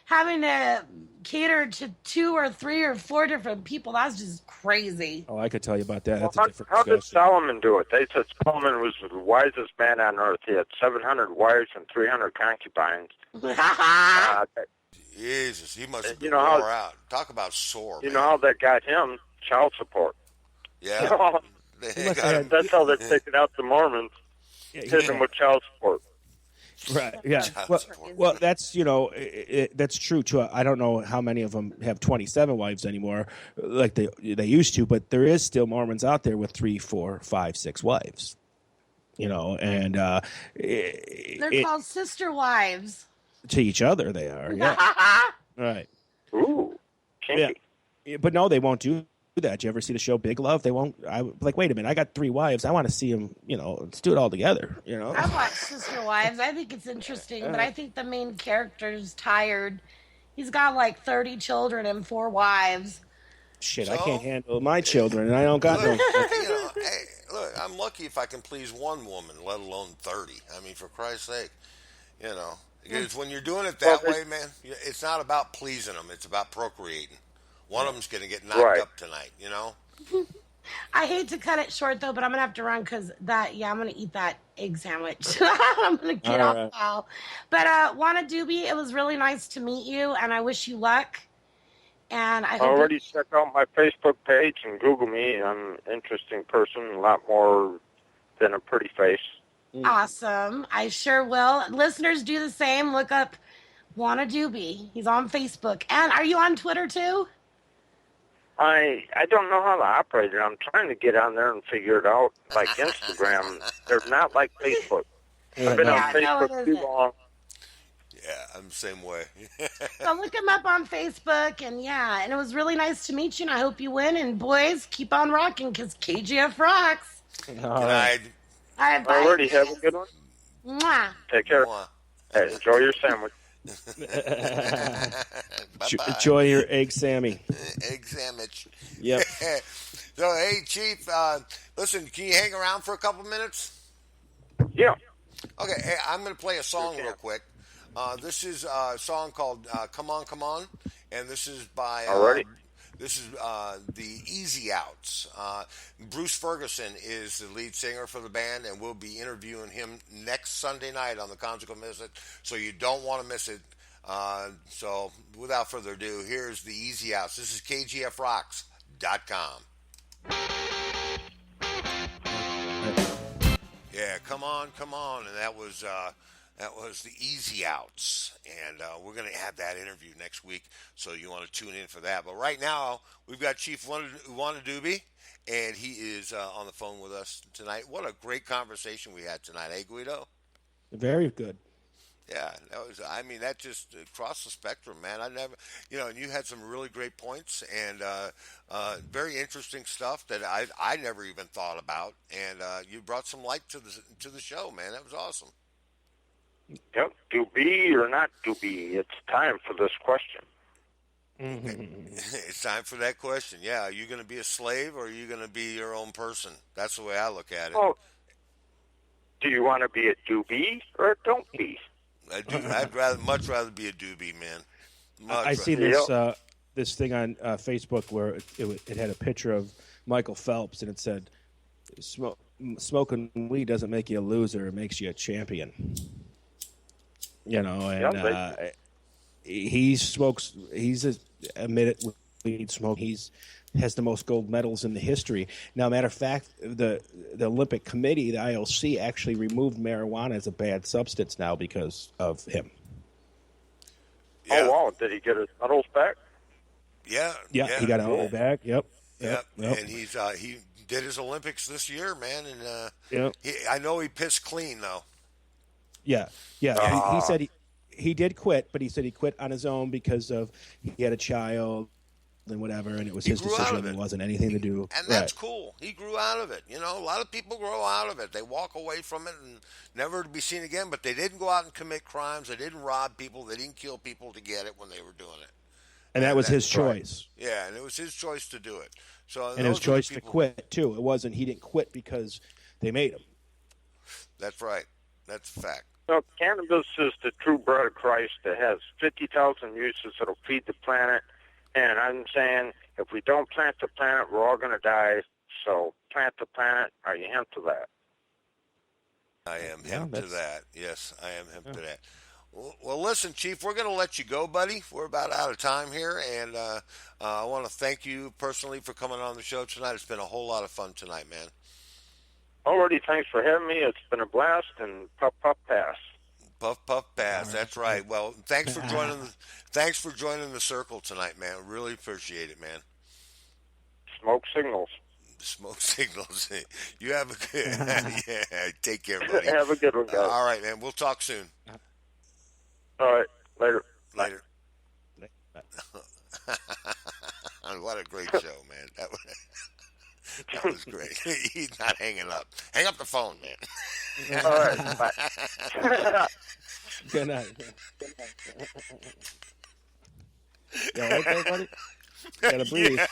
Having to cater to 2 or 3 or 4 different people, that's just crazy. Oh, I could tell you about that. That's a Well, different how did discussion. Solomon do it? They said Solomon was the wisest man on earth. He had 700 wives and 300 concubines. Jesus, he must have been You know how- wore out. Talk about sore, You man. know how that got him? Child support. Yeah. They must got have him. That's how they're taking out the Mormons, hitting them with child support. Right. Yeah. Child Well, support. well, that's that's true too. I don't know how many of them have 27 wives anymore, like they used to. But there is still Mormons out there with 3, 4, 5, 6 wives. You know, and They're called sister wives. to each other they are. Yeah. Right. Ooh, kinky. Yeah. But no, they won't do that. You ever see the show Big Love? They won't. Like, wait a minute, I got 3 wives. I want to see them. You know, let's do it all together. You know. I watch Sister Wives. I think it's interesting, but I think the main character's tired. He's got like 30 children and 4 wives. Shit, I So? can't handle my children, and I don't got no. Look, you know, hey, look, I'm lucky if I can please one woman, let alone 30. I mean, for Christ's sake, you know. Because when you're doing it that way, man, it's not about pleasing them. It's about procreating. One of them's going to get knocked up tonight, you know? I hate to cut it short though, but I'm gonna have to run because I'm gonna eat that egg sandwich. I'm gonna get All off right. now. But Wana Dubie, it was really nice to meet you, and I wish you luck. And I hope Already check out my Facebook page and Google me. I'm an interesting person, a lot more than a pretty face. awesome. I sure will. Listeners, do the same. Look up Wana Dubie. He's on Facebook. And are you on Twitter too? I don't know how to operate it. I'm trying to get on there and figure it out. Like Instagram, they're not like Facebook. I've been Yeah, on no, it Facebook too isn't. long. Yeah, I'm the same way. So look him up on Facebook, and and it was really nice to meet you, and I hope you win. And boys, keep on rocking, because KGF rocks. Good night. All right, bye. Already have a good one. Mwah. Take care. Mwah. Hey, enjoy your sandwich. Bye-bye. Enjoy your egg Sammy. Egg sandwich. Yep. So, hey, Chief, listen, can you hang around for a couple minutes? Yeah. Okay, hey, I'm going to play a song real quick. This is a song called Come On, Come On, and this is by Alrighty. this is the Easy Outs. Bruce Ferguson is the lead singer for the band, and we'll be interviewing him next Sunday night on the Conjugal Visit, so you don't want to miss it. So, without further ado, here's the Easy Outs. This is KGFRocks.com. Yeah, come on, and that was the Easy Outs, and we're going to have that interview next week, so you want to tune in for that. But right now, we've got Chief Wana Dubie, and he is on the phone with us tonight. What a great conversation we had tonight, eh, Guido? Very good. Yeah, that just across the spectrum, man. I never, and you had some really great points and very interesting stuff that I never even thought about, and you brought some light to the show, man. That was awesome. Yep. Do be or not do be. It's time for this question. It's time for that question. Yeah, are you going to be a slave or are you going to be your own person? That's the way I look at it. Oh, do you want to be a do be or a don't be? I'd much rather be a doobie, man. I see this this thing on Facebook where it had a picture of Michael Phelps, and it said, "Smoking weed doesn't make you a loser; it makes you a champion." And he smokes. He's admitted weed smoke. has the most gold medals in the history. Now, matter of fact, the Olympic Committee, the IOC, actually removed marijuana as a bad substance now because of him. Yeah. Oh, wow. Did he get his medals back? Yeah. Yeah, he got a medal back. Yep. And he did his Olympics this year, man. And I know he pissed clean though. Yeah. He said he did quit, but he said he quit on his own because of he had a child and whatever, and it was his decision. It wasn't anything to do. And that's cool. He grew out of it. You know, a lot of people grow out of it. They walk away from it and never to be seen again. But they didn't go out and commit crimes. They didn't rob people. They didn't kill people to get it when they were doing it. And that was his choice. Yeah, and it was his choice to do it. So and his choice to quit too. It wasn't he didn't quit because they made him. That's right. That's a fact. So cannabis is the true bread of Christ that has 50,000 uses that'll feed the planet. And I'm saying if we don't plant the planet, we're all going to die. So plant the planet. Are you hemp to that? I am hemp to that. Yes, I am hemp to that. Well, listen, Chief, we're going to let you go, buddy. We're about out of time here, and I want to thank you personally for coming on the show tonight. It's been a whole lot of fun tonight, man. Already, thanks for having me. It's been a blast, and puff, puff, pass. Puff, puff, pass. That's right. Well, thanks for joining. Thanks for joining the circle tonight, man. Really appreciate it, man. Smoke signals. Smoke signals. You have a good. Yeah. Take care, buddy. Have a good one, guys. All right, man. We'll talk soon. All right. Later. What a great show, man. That was great. He's not hanging up. Hang up the phone, man. All right. Bye. Good night. You all right there, buddy? You gotta breathe. Yeah,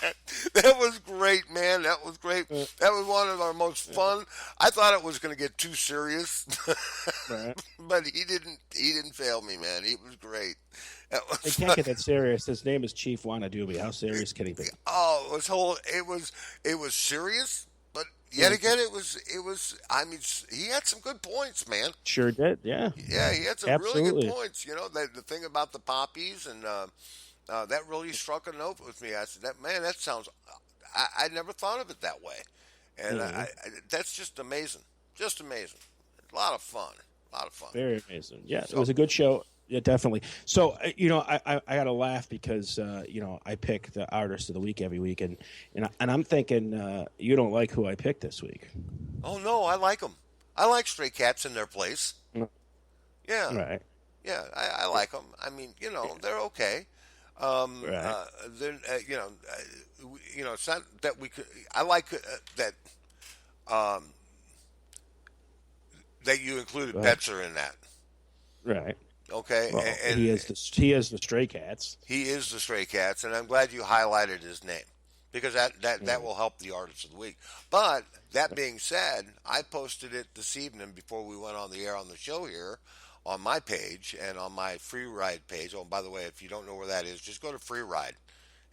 that was great, man. That was great. That was one of our most fun. I thought it was going to get too serious, but he didn't fail me, man. He was great. It can't get that serious. His name is Chief Wana Dubie. How serious can he be? Oh, it was serious, but yet again, it was. I mean, he had some good points, man. Sure did. Yeah. Yeah, he had some really good points. You know, the thing about the poppies and. That really struck a note with me. I said, that sounds. I never thought of it that way, and that's just amazing. Just amazing. A lot of fun. Very amazing. Yeah, it was a good show. Yeah, definitely. So I got to laugh because I pick the artist of the week every week, and I'm thinking you don't like who I picked this week. Oh no, I like them. I like Stray Cats in their place. Yeah. Right. Yeah, I like them. I mean, they're okay. Right. Then it's not that we could. I like that that you included Betzer in that. Right. Okay. Well, and he is the Stray Cats. He is the Stray Cats, and I'm glad you highlighted his name because that will help the artist of the week. But that being said, I posted it this evening before we went on the air on the show here. On my page and on my Free Ride page. Oh, by the way, if you don't know where that is, just go to Free Ride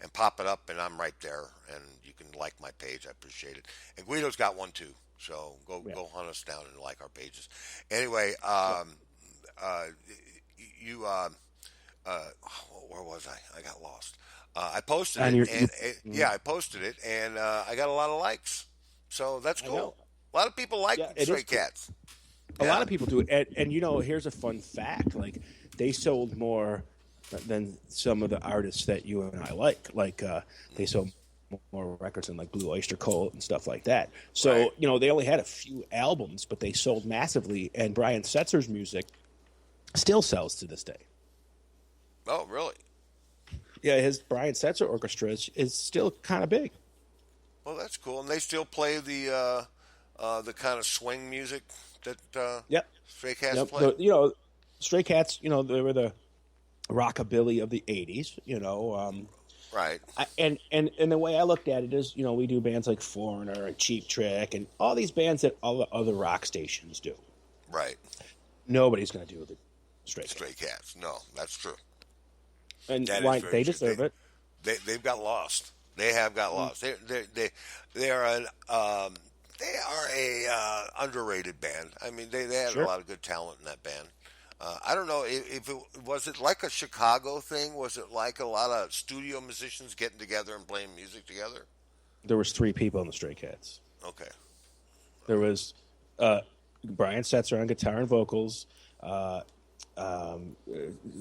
and pop it up, and I'm right there. And you can like my page. I appreciate it. And Guido's got one too, so go hunt us down and like our pages. Anyway, where was I? I got lost. I posted it, I posted it, and I got a lot of likes. So that's cool. A lot of people like Stray Cats. A lot of people do it, and here's a fun fact: like they sold more than some of the artists that you and I like. Like they sold more records than like Blue Oyster Cult and stuff like that. So they only had a few albums, but they sold massively. And Brian Setzer's music still sells to this day. Oh, really? Yeah, his Brian Setzer Orchestra is still kind of big. Well, that's cool, and they still play the kind of swing music that Stray Cats play. Stray Cats, they were the rockabilly of the 80s, right. And the way I looked at it is, we do bands like Foreigner and Cheap Trick and all these bands that all the other rock stations do. Right. Nobody's going to do the Stray Cats. No, that's true. And they deserve it. They've got lost. They have got lost. They are an they are a underrated band. I mean, they had a lot of good talent in that band. I don't know if it was it like a Chicago thing. Was it like a lot of studio musicians getting together and playing music together? There was 3 people in the Stray Cats. Okay. There was Brian Setzer on guitar and vocals,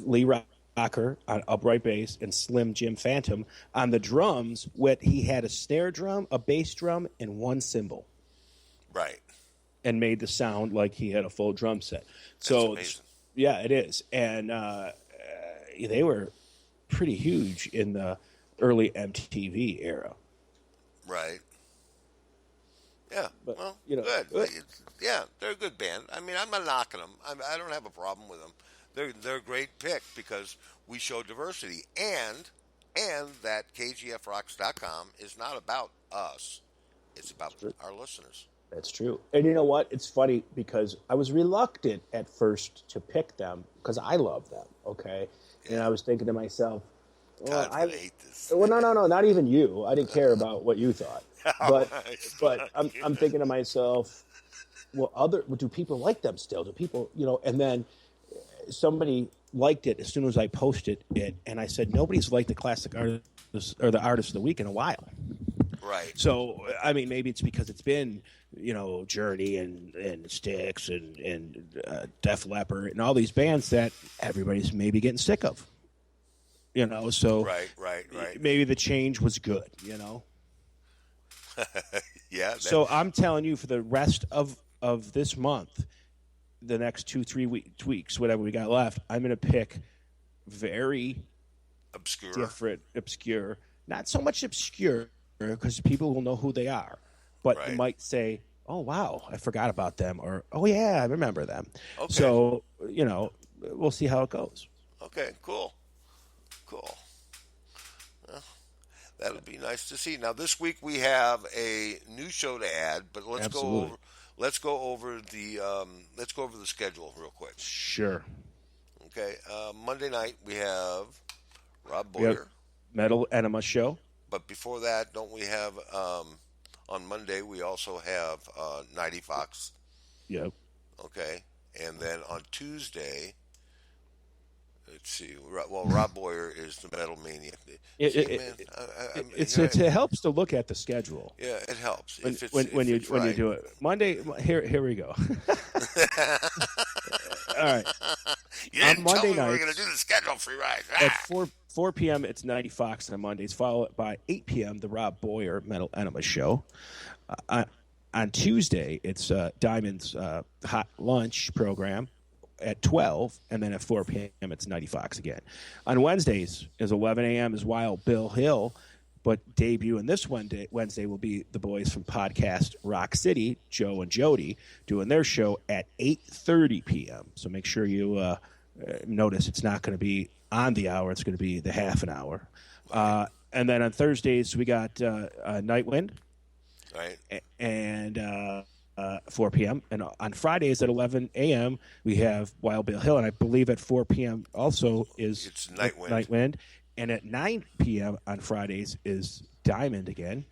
Lee Rocker on upright bass, and Slim Jim Phantom on the drums. He had a snare drum, a bass drum, and 1 cymbal. Right. And made the sound like he had a full drum set. So, amazing. Yeah, it is. And they were pretty huge in the early MTV era. Right. Yeah. But, well, you know, good. Yeah, they're a good band. I mean, I'm not knocking them. I don't have a problem with them. They're a great pick because we show diversity, and that KGFRocks.com is not about us. It's about our listeners. That's true. And you know what? It's funny because I was reluctant at first to pick them because I love them, okay? Yeah. And I was thinking to myself, well, I hate this. Well, no, not even you. I didn't care about what you thought. But I'm thinking to myself, well, do people like them still? Do people, and then somebody liked it as soon as I posted it, and I said, nobody's liked the classic artist or the artist of the week in a while. Right. So, I mean, maybe it's because it's been, Journey and Styx and Def Leppard and all these bands that everybody's maybe getting sick of. So right. Maybe the change was good, Yeah. So I'm telling you, for the rest of this month, the next 2-3 weeks, whatever we got left, I'm going to pick very obscure, not so much obscure because people will know who they are, but right. You might say, oh, wow, I forgot about them, or, oh, yeah, I remember them. Okay. So, we'll see how it goes. Okay, cool. Well, that'll be nice to see. Now, this week we have a new show to add, but let's Absolutely. go over the schedule real quick. Sure. Okay, Monday night we have Rob Boyer. We have Metal Enema Show. But before that, don't we have on Monday we also have Nighty Fox. Yep. Okay, and then on Tuesday, let's see. Well, Rob Boyer is the Metal Maniac. It helps to look at the schedule. Yeah, it helps when you do it. Monday, here we go. All right. You didn't on Monday tell me night, we were going to do the schedule for you, right? At 4 p.m., it's 90 Fox on Mondays, followed by 8 p.m., the Rob Boyer Metal Enema Show. On Tuesday, it's Diamond's Hot Lunch program at 12, and then at 4 p.m., it's 90 Fox again. On Wednesdays, is 11 a.m. is Wild Bill Hill, but debuting this Wednesday will be the boys from podcast Rock City, Joe and Jody, doing their show at 8:30 p.m. So make sure you notice it's not going to be on the hour. It's going to be the half an hour. And then on Thursdays, we got Nightwind. Right. And 4 p.m. And on Fridays at 11 a.m., we have Wild Bill Hill. And I believe at 4 p.m. also is it's Nightwind. And at 9 p.m. on Fridays is Diamond again.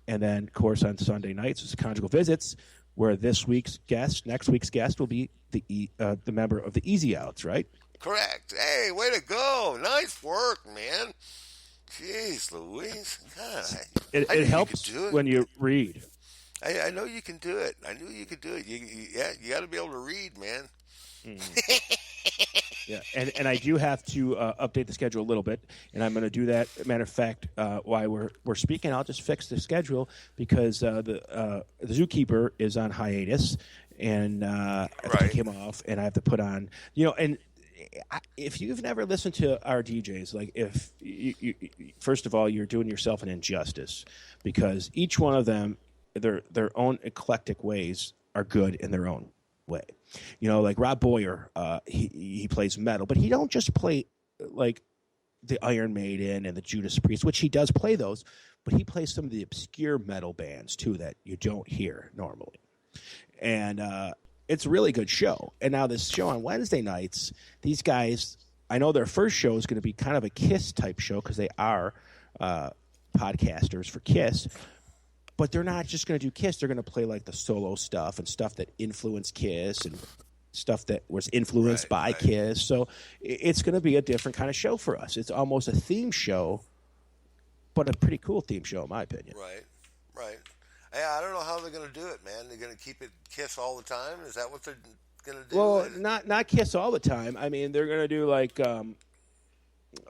And then, of course, on Sunday nights is Conjugal Visits, where next week's guest will be the member of the Easy Outs, right? Correct. Hey, way to go. Nice work, man. Jeez Louise. God, it helps when you read. I know you can do it. I knew you could do it. You got to be able to read, man. Yeah, and I do have to update the schedule a little bit, and I'm going to do that. Matter of fact, while we're speaking, I'll just fix the schedule because the Zookeeper is on hiatus, and I have to take him off, and I have to put on, and if you've never listened to our DJs, like if you first of all, you're doing yourself an injustice because each one of them, their own eclectic ways are good in their own way. Like Rob Boyer, he plays metal, but he don't just play like the Iron Maiden and the Judas Priest, which he does play those, but he plays some of the obscure metal bands too that you don't hear normally. And it's a really good show. And now this show on Wednesday nights, these guys, I know their first show is going to be kind of a Kiss type show because they are podcasters for Kiss. But they're not just going to do Kiss. They're going to play like the solo stuff and stuff that influenced Kiss and stuff that was influenced by Kiss. So it's going to be a different kind of show for us. It's almost a theme show, but a pretty cool theme show in my opinion. Right. Right. I don't know how they're going to do it, man. They're going to keep it Kiss all the time. Is that what they're going to do? Well, not Kiss all the time. I mean, they're going to do like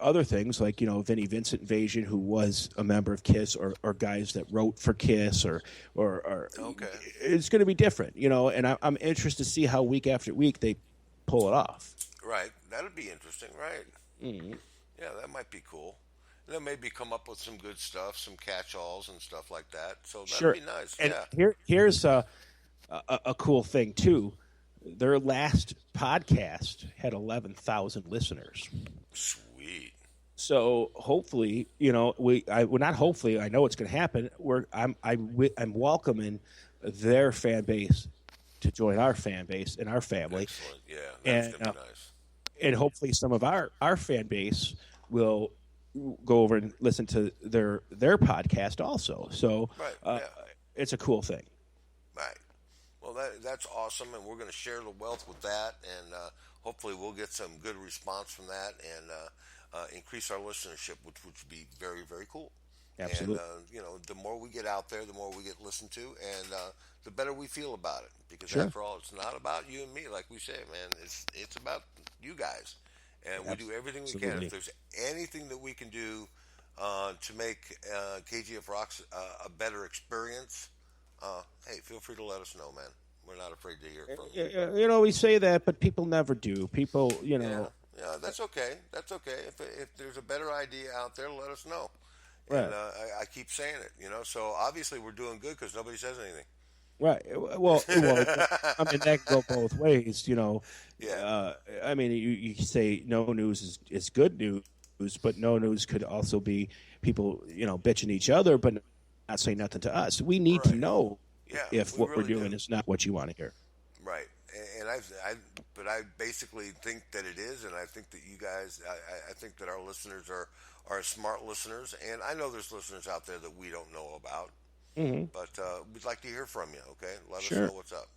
other things, like Vinnie Vincent Invasion, who was a member of Kiss, or guys that wrote for Kiss, or Okay. It's going to be different, And I'm interested to see how week after week they pull it off. Right. That'd be interesting, right? Mm-hmm. Yeah, that might be cool. And then maybe come up with some good stuff, some catch-alls and stuff like that. So that'd be nice. And yeah. here's a cool thing too. Their last podcast had 11,000 listeners. Sweet. So hopefully, not hopefully. I know it's going to happen. I'm welcoming their fan base to join our fan base and our family. Excellent. Yeah, that's going to be nice. And hopefully, some of our fan base will go over and listen to their podcast also. So it's a cool thing. Right. Well, that's awesome, and we're going to share the wealth with that, and hopefully we'll get some good response from that and increase our listenership, which would be very, very cool. Absolutely. And, the more we get out there, the more we get listened to, and the better we feel about it. Because after all, it's not about you and me, like we say, man. It's about you guys. And we do everything we can. If there's anything that we can do to make KGF Rocks a better experience, hey, feel free to let us know, man. We're not afraid to hear from you. We say that, but people never do. People, Yeah, that's okay. That's okay. If there's a better idea out there, let us know. Right. And I keep saying it, So obviously we're doing good because nobody says anything. Right. Well, I mean, that can go both ways, Yeah. I mean, you say no news is good news, but no news could also be people, bitching each other, but not saying nothing to us. We need to know if what we're doing is not what you want to hear. Right. And but I basically think that it is, and I think that you guys, I think that our listeners are smart listeners, and I know there's listeners out there that we don't know about. Mm-hmm. But we'd like to hear from you, okay? Let us know what's up.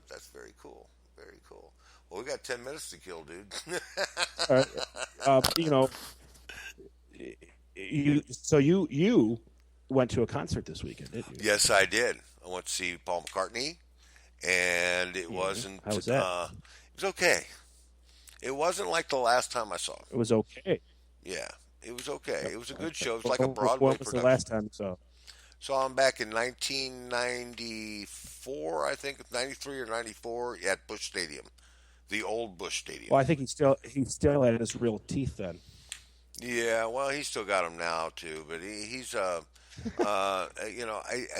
That's very cool. Very cool. Well, we got 10 minutes to kill, dude. All right. You went to a concert this weekend, didn't you? Yes, I did. I went to see Paul McCartney, and it wasn't... How was that? It was okay. It wasn't like the last time I saw him. It was okay. Yeah, it was okay. It was a good show. It was like a Broadway What was production. the last time you saw? Saw him back in 1994, I think, 93 or 94, at Busch Stadium, the old Busch Stadium. Well, I think he still had his real teeth then. Yeah, well, he's still got them now too, but he's I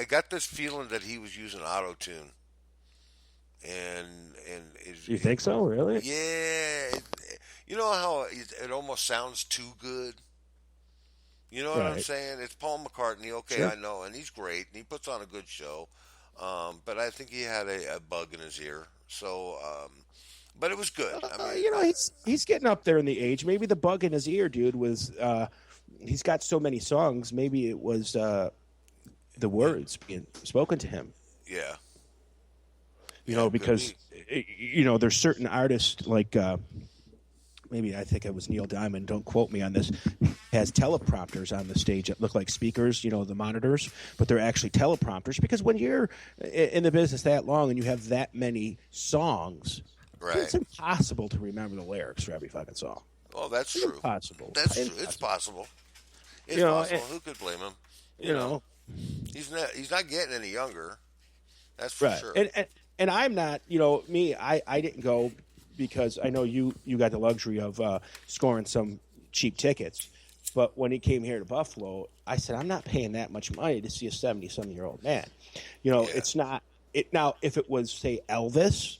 got this feeling that he was using auto tune, and you think so, really? Yeah, you know how it almost sounds too good. You know what I'm saying? It's Paul McCartney, okay, sure. I know, and he's great, and he puts on a good show. But I think he had a bug in his ear. So, but it was good. I mean, he's getting up there in the age. Maybe the bug in his ear, dude, was he's got so many songs. Maybe it was the words being spoken to him. Yeah. Because there's certain artists like. Maybe I think it was Neil Diamond, don't quote me on this, has teleprompters on the stage that look like speakers, the monitors, but they're actually teleprompters, because when you're in the business that long and you have that many songs, it's impossible to remember the lyrics for every fucking song. Well, that's true. Impossible. That's true. It's possible. It's possible. Who could blame him? You know. He's not getting any younger. That's for sure. And I'm not, I didn't go because I know you got the luxury of scoring some cheap tickets. But when he came here to Buffalo, I said, I'm not paying that much money to see a 70-something-year-old man. It's not it. Now, if it was, say, Elvis,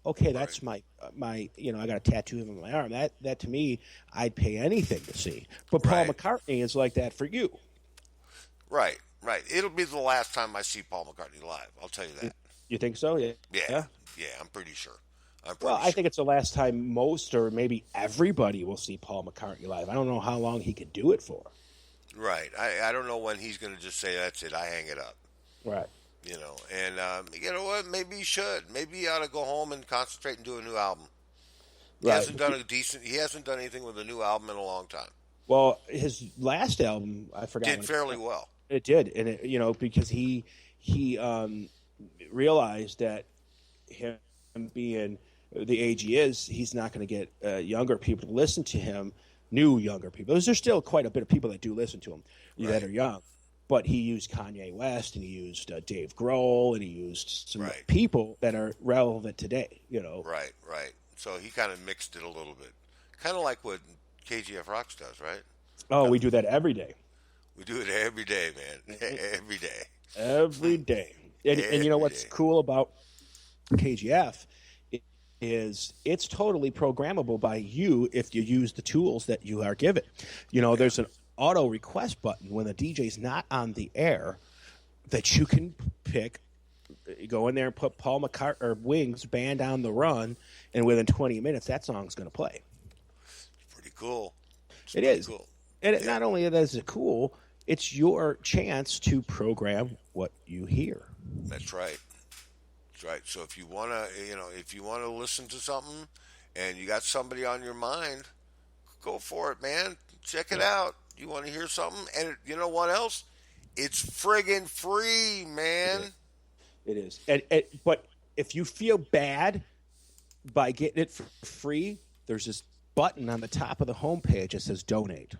okay, that's my I got a tattoo of him on my arm. That to me, I'd pay anything to see. But Paul McCartney is like that for you. Right. It'll be the last time I see Paul McCartney live. I'll tell you that. You think so? Yeah. Yeah, I'm pretty sure. I think it's the last time most or maybe everybody will see Paul McCartney live. I don't know how long he could do it for. Right. I don't know when he's going to just say, that's it, I hang it up. Right. And you know what? Maybe he should. Maybe he ought to go home and concentrate and do a new album. He hasn't done anything with a new album in a long time. Well, his last album, I forgot. Did fairly well. It did, and because he realized that him being the age he is, he's not going to get younger people to listen to him. New younger people. There's still quite a bit of people that do listen to him that are young. But he used Kanye West, and he used Dave Grohl, and he used some people that are relevant today. Right. So he kind of mixed it a little bit, kind of like what KGF Rocks does, right? Oh, we do that every day. We do it every day, man. Every day. Every day. And you know what's cool about KGF is it's totally programmable by you if you use the tools that you are given. There's an auto request button when the DJ's not on the air that you can pick. You go in there and put Paul McCartney or Wings Band on the Run, and within 20 minutes that song's going to play. It's pretty cool. It is. Cool. And not only is it cool, it's your chance to program what you hear. That's right. Right. So if you want to listen to something and you got somebody on your mind, go for it, man. Check it out. You want to hear something? And you know what else? It's friggin' free, man. It is. But if you feel bad by getting it for free, there's this button on the top of the homepage that says donate.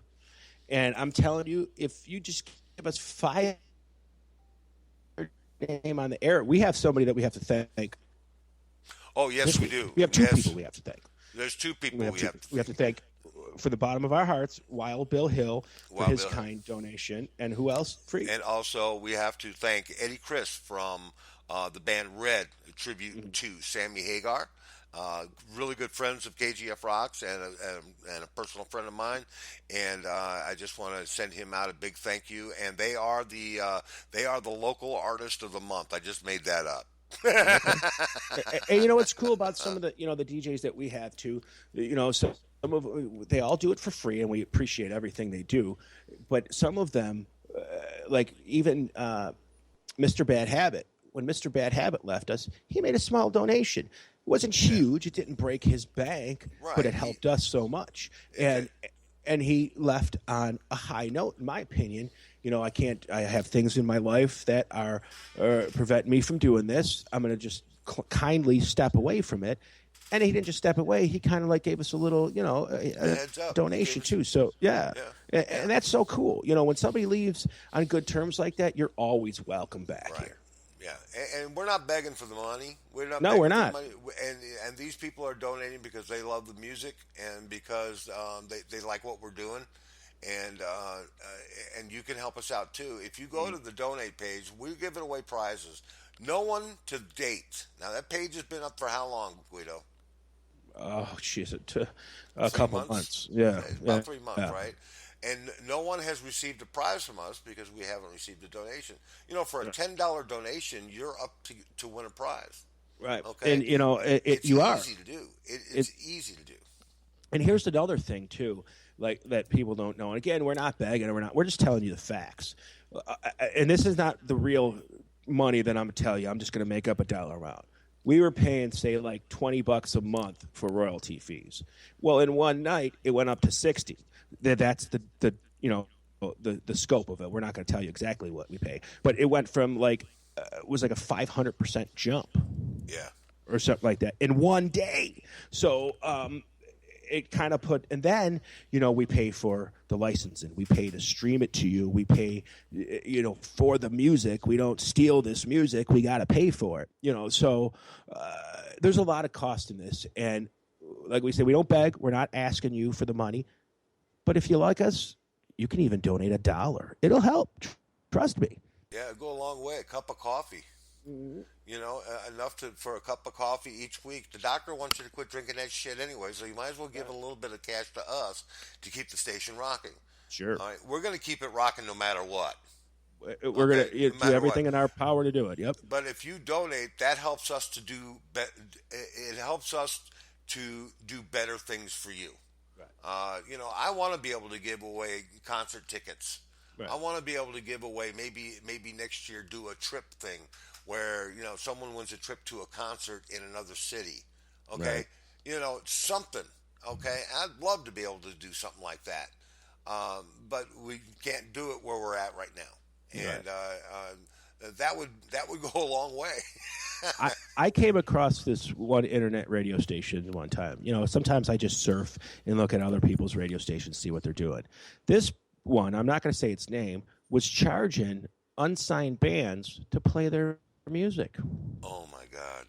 And I'm telling you, if you just give us $5 name on the air, we have somebody that we have to thank. Oh, yes, we do. We have two people we have to thank. There's two people we have to thank for the bottom of our hearts, Wild Bill Hill for his kind donation. And who else? Free. And also we have to thank Eddie Chris from the band Red, a tribute to Sammy Hagar. Really good friends of KGF Rocks and a personal friend of mine, and I just want to send him out a big thank you. And they are the local artist of the month. I just made that up. And you know what's cool about some of the the DJs that we have too. Some of they all do it for free, and we appreciate everything they do. But some of them, like even Mr. Bad Habit. When Mr. Bad Habit left us, he made a small donation. It wasn't huge. It didn't break his bank, but it helped us so much. And he left on a high note, in my opinion. I have things in my life that are prevent me from doing this. I'm going to just kindly step away from it. And he didn't just step away. He kind of like gave us a little, donation too. So, yeah. And that's so cool. When somebody leaves on good terms like that, you're always welcome back here. Yeah, and we're not begging for the money. We're not. And these people are donating because they love the music and because they like what we're doing, and you can help us out too. If you go to the donate page, we're giving away prizes. No one to date. Now that page has been up for how long, Guido? Oh, jeez, a couple months. Yeah, about 3 months, right? And no one has received a prize from us because we haven't received a donation. For a $10 donation, you're up to win a prize. Right. Okay. And it's you are easy to do. It's easy to do. And here's another thing too, like that people don't know. And again, we're not begging, we're just telling you the facts. And this is not the real money that I'm telling you. I'm just going to make up a dollar amount. We were paying, say, like $20 a month for royalty fees. Well, in one night, it went up to 60. That's the scope of it. We're not going to tell you exactly what we pay, but it went from it was like a 500% jump, or something like that in one day. So it kind of put, and then we pay for the licensing, we pay to stream it to you, we pay for the music. We don't steal this music, we got to pay for it. So there's a lot of cost in this, and like we say, we don't beg. We're not asking you for the money. But if you like us, you can even donate $1. It'll help. Trust me. Yeah, it'll go a long way. A cup of coffee. Enough for a cup of coffee each week. The doctor wants you to quit drinking that shit anyway, so you might as well give a little bit of cash to us to keep the station rocking. Sure. All right, we're going to keep it rocking no matter what. We're going to do everything in our power to do it. Yep. But if you donate, that helps us to do. It helps us to do better things for you. Right. I want to be able to give away concert tickets. Right. I want to be able to give away maybe next year do a trip thing where someone wins a trip to a concert in another city. Okay, right. Something. Okay, I'd love to be able to do something like that, but we can't do it where we're at right now. and that would go a long way. I came across this one internet radio station one time. You know, sometimes I just surf and look at other people's radio stations, see what they're doing. This one, I'm not going to say its name, was charging unsigned bands to play their music. Oh my God.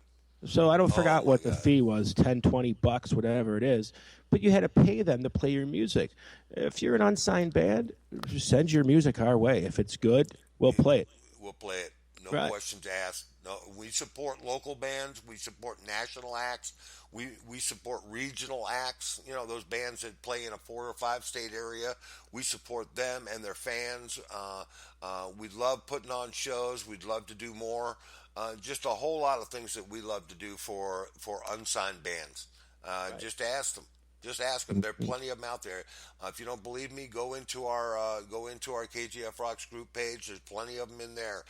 So I don't forgot what the fee was, 10, 20 bucks, whatever it is, but you had to pay them to play your music. If you're an unsigned band, just send your music our way. If it's good, we'll play it. We'll play it. No Right. questions asked. No, we support local bands. We support national acts. We support regional acts. You know, those bands that play in a 4 or 5 state area. We support them and their fans. We love putting on shows. We'd love to do more. Just a whole lot of things that we love to do for unsigned bands. Right. Just ask them. Just ask them. There are plenty of them out there. If you don't believe me, go into our KGF Rocks group page. There's plenty of them in there.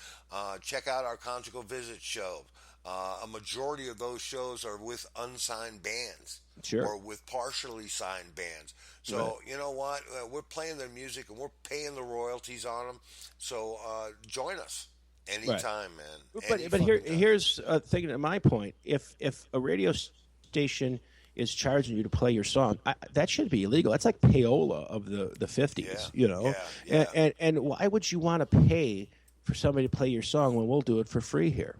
Check out our Conjugal Visit show. A majority of those shows are with unsigned bands, Sure. or with partially signed bands. So You know what? We're playing their music and we're paying the royalties on them. So join us anytime, man. But here's a thing. To my point, if a radio station is charging you to play your song, that should be illegal. That's like payola of the 50s, you know? Yeah. And why would you want to pay for somebody to play your song when we'll do it for free here?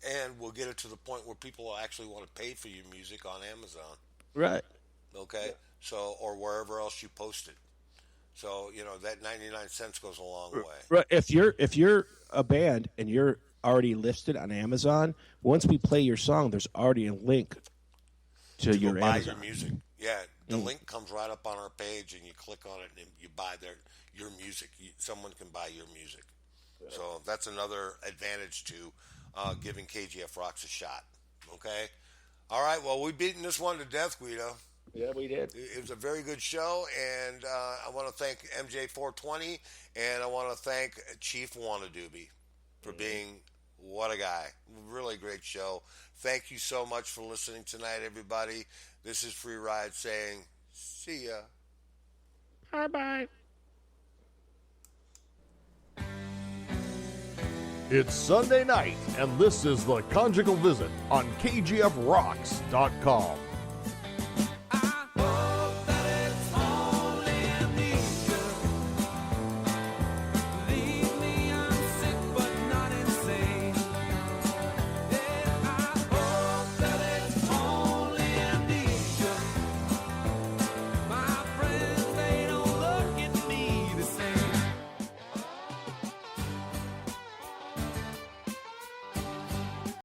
And we'll get it to the point where people actually want to pay for your music on Amazon. Right. Okay? So, or wherever else you post it. So, you know, that 99 cents goes a long way. Right. If you're a band and you're already listed on Amazon, once we play your song, there's already a link to your buy Amazon. your music. Yeah, the link comes right up on our page, and you click on it, and you buy your music. Someone can buy your music. Yeah. So that's another advantage to giving KGF Rocks a shot. Okay? All right, well, we've beaten this one to death, Guido. Yeah, we did. It was a very good show, and I want to thank MJ420, and I want to thank Chief Wana Dubie for being... What a guy. Really great show. Thank you so much for listening tonight, everybody. This is Free Ride saying, see ya. Bye-bye. It's Sunday night, and this is the Conjugal Visit on KGFRocks.com.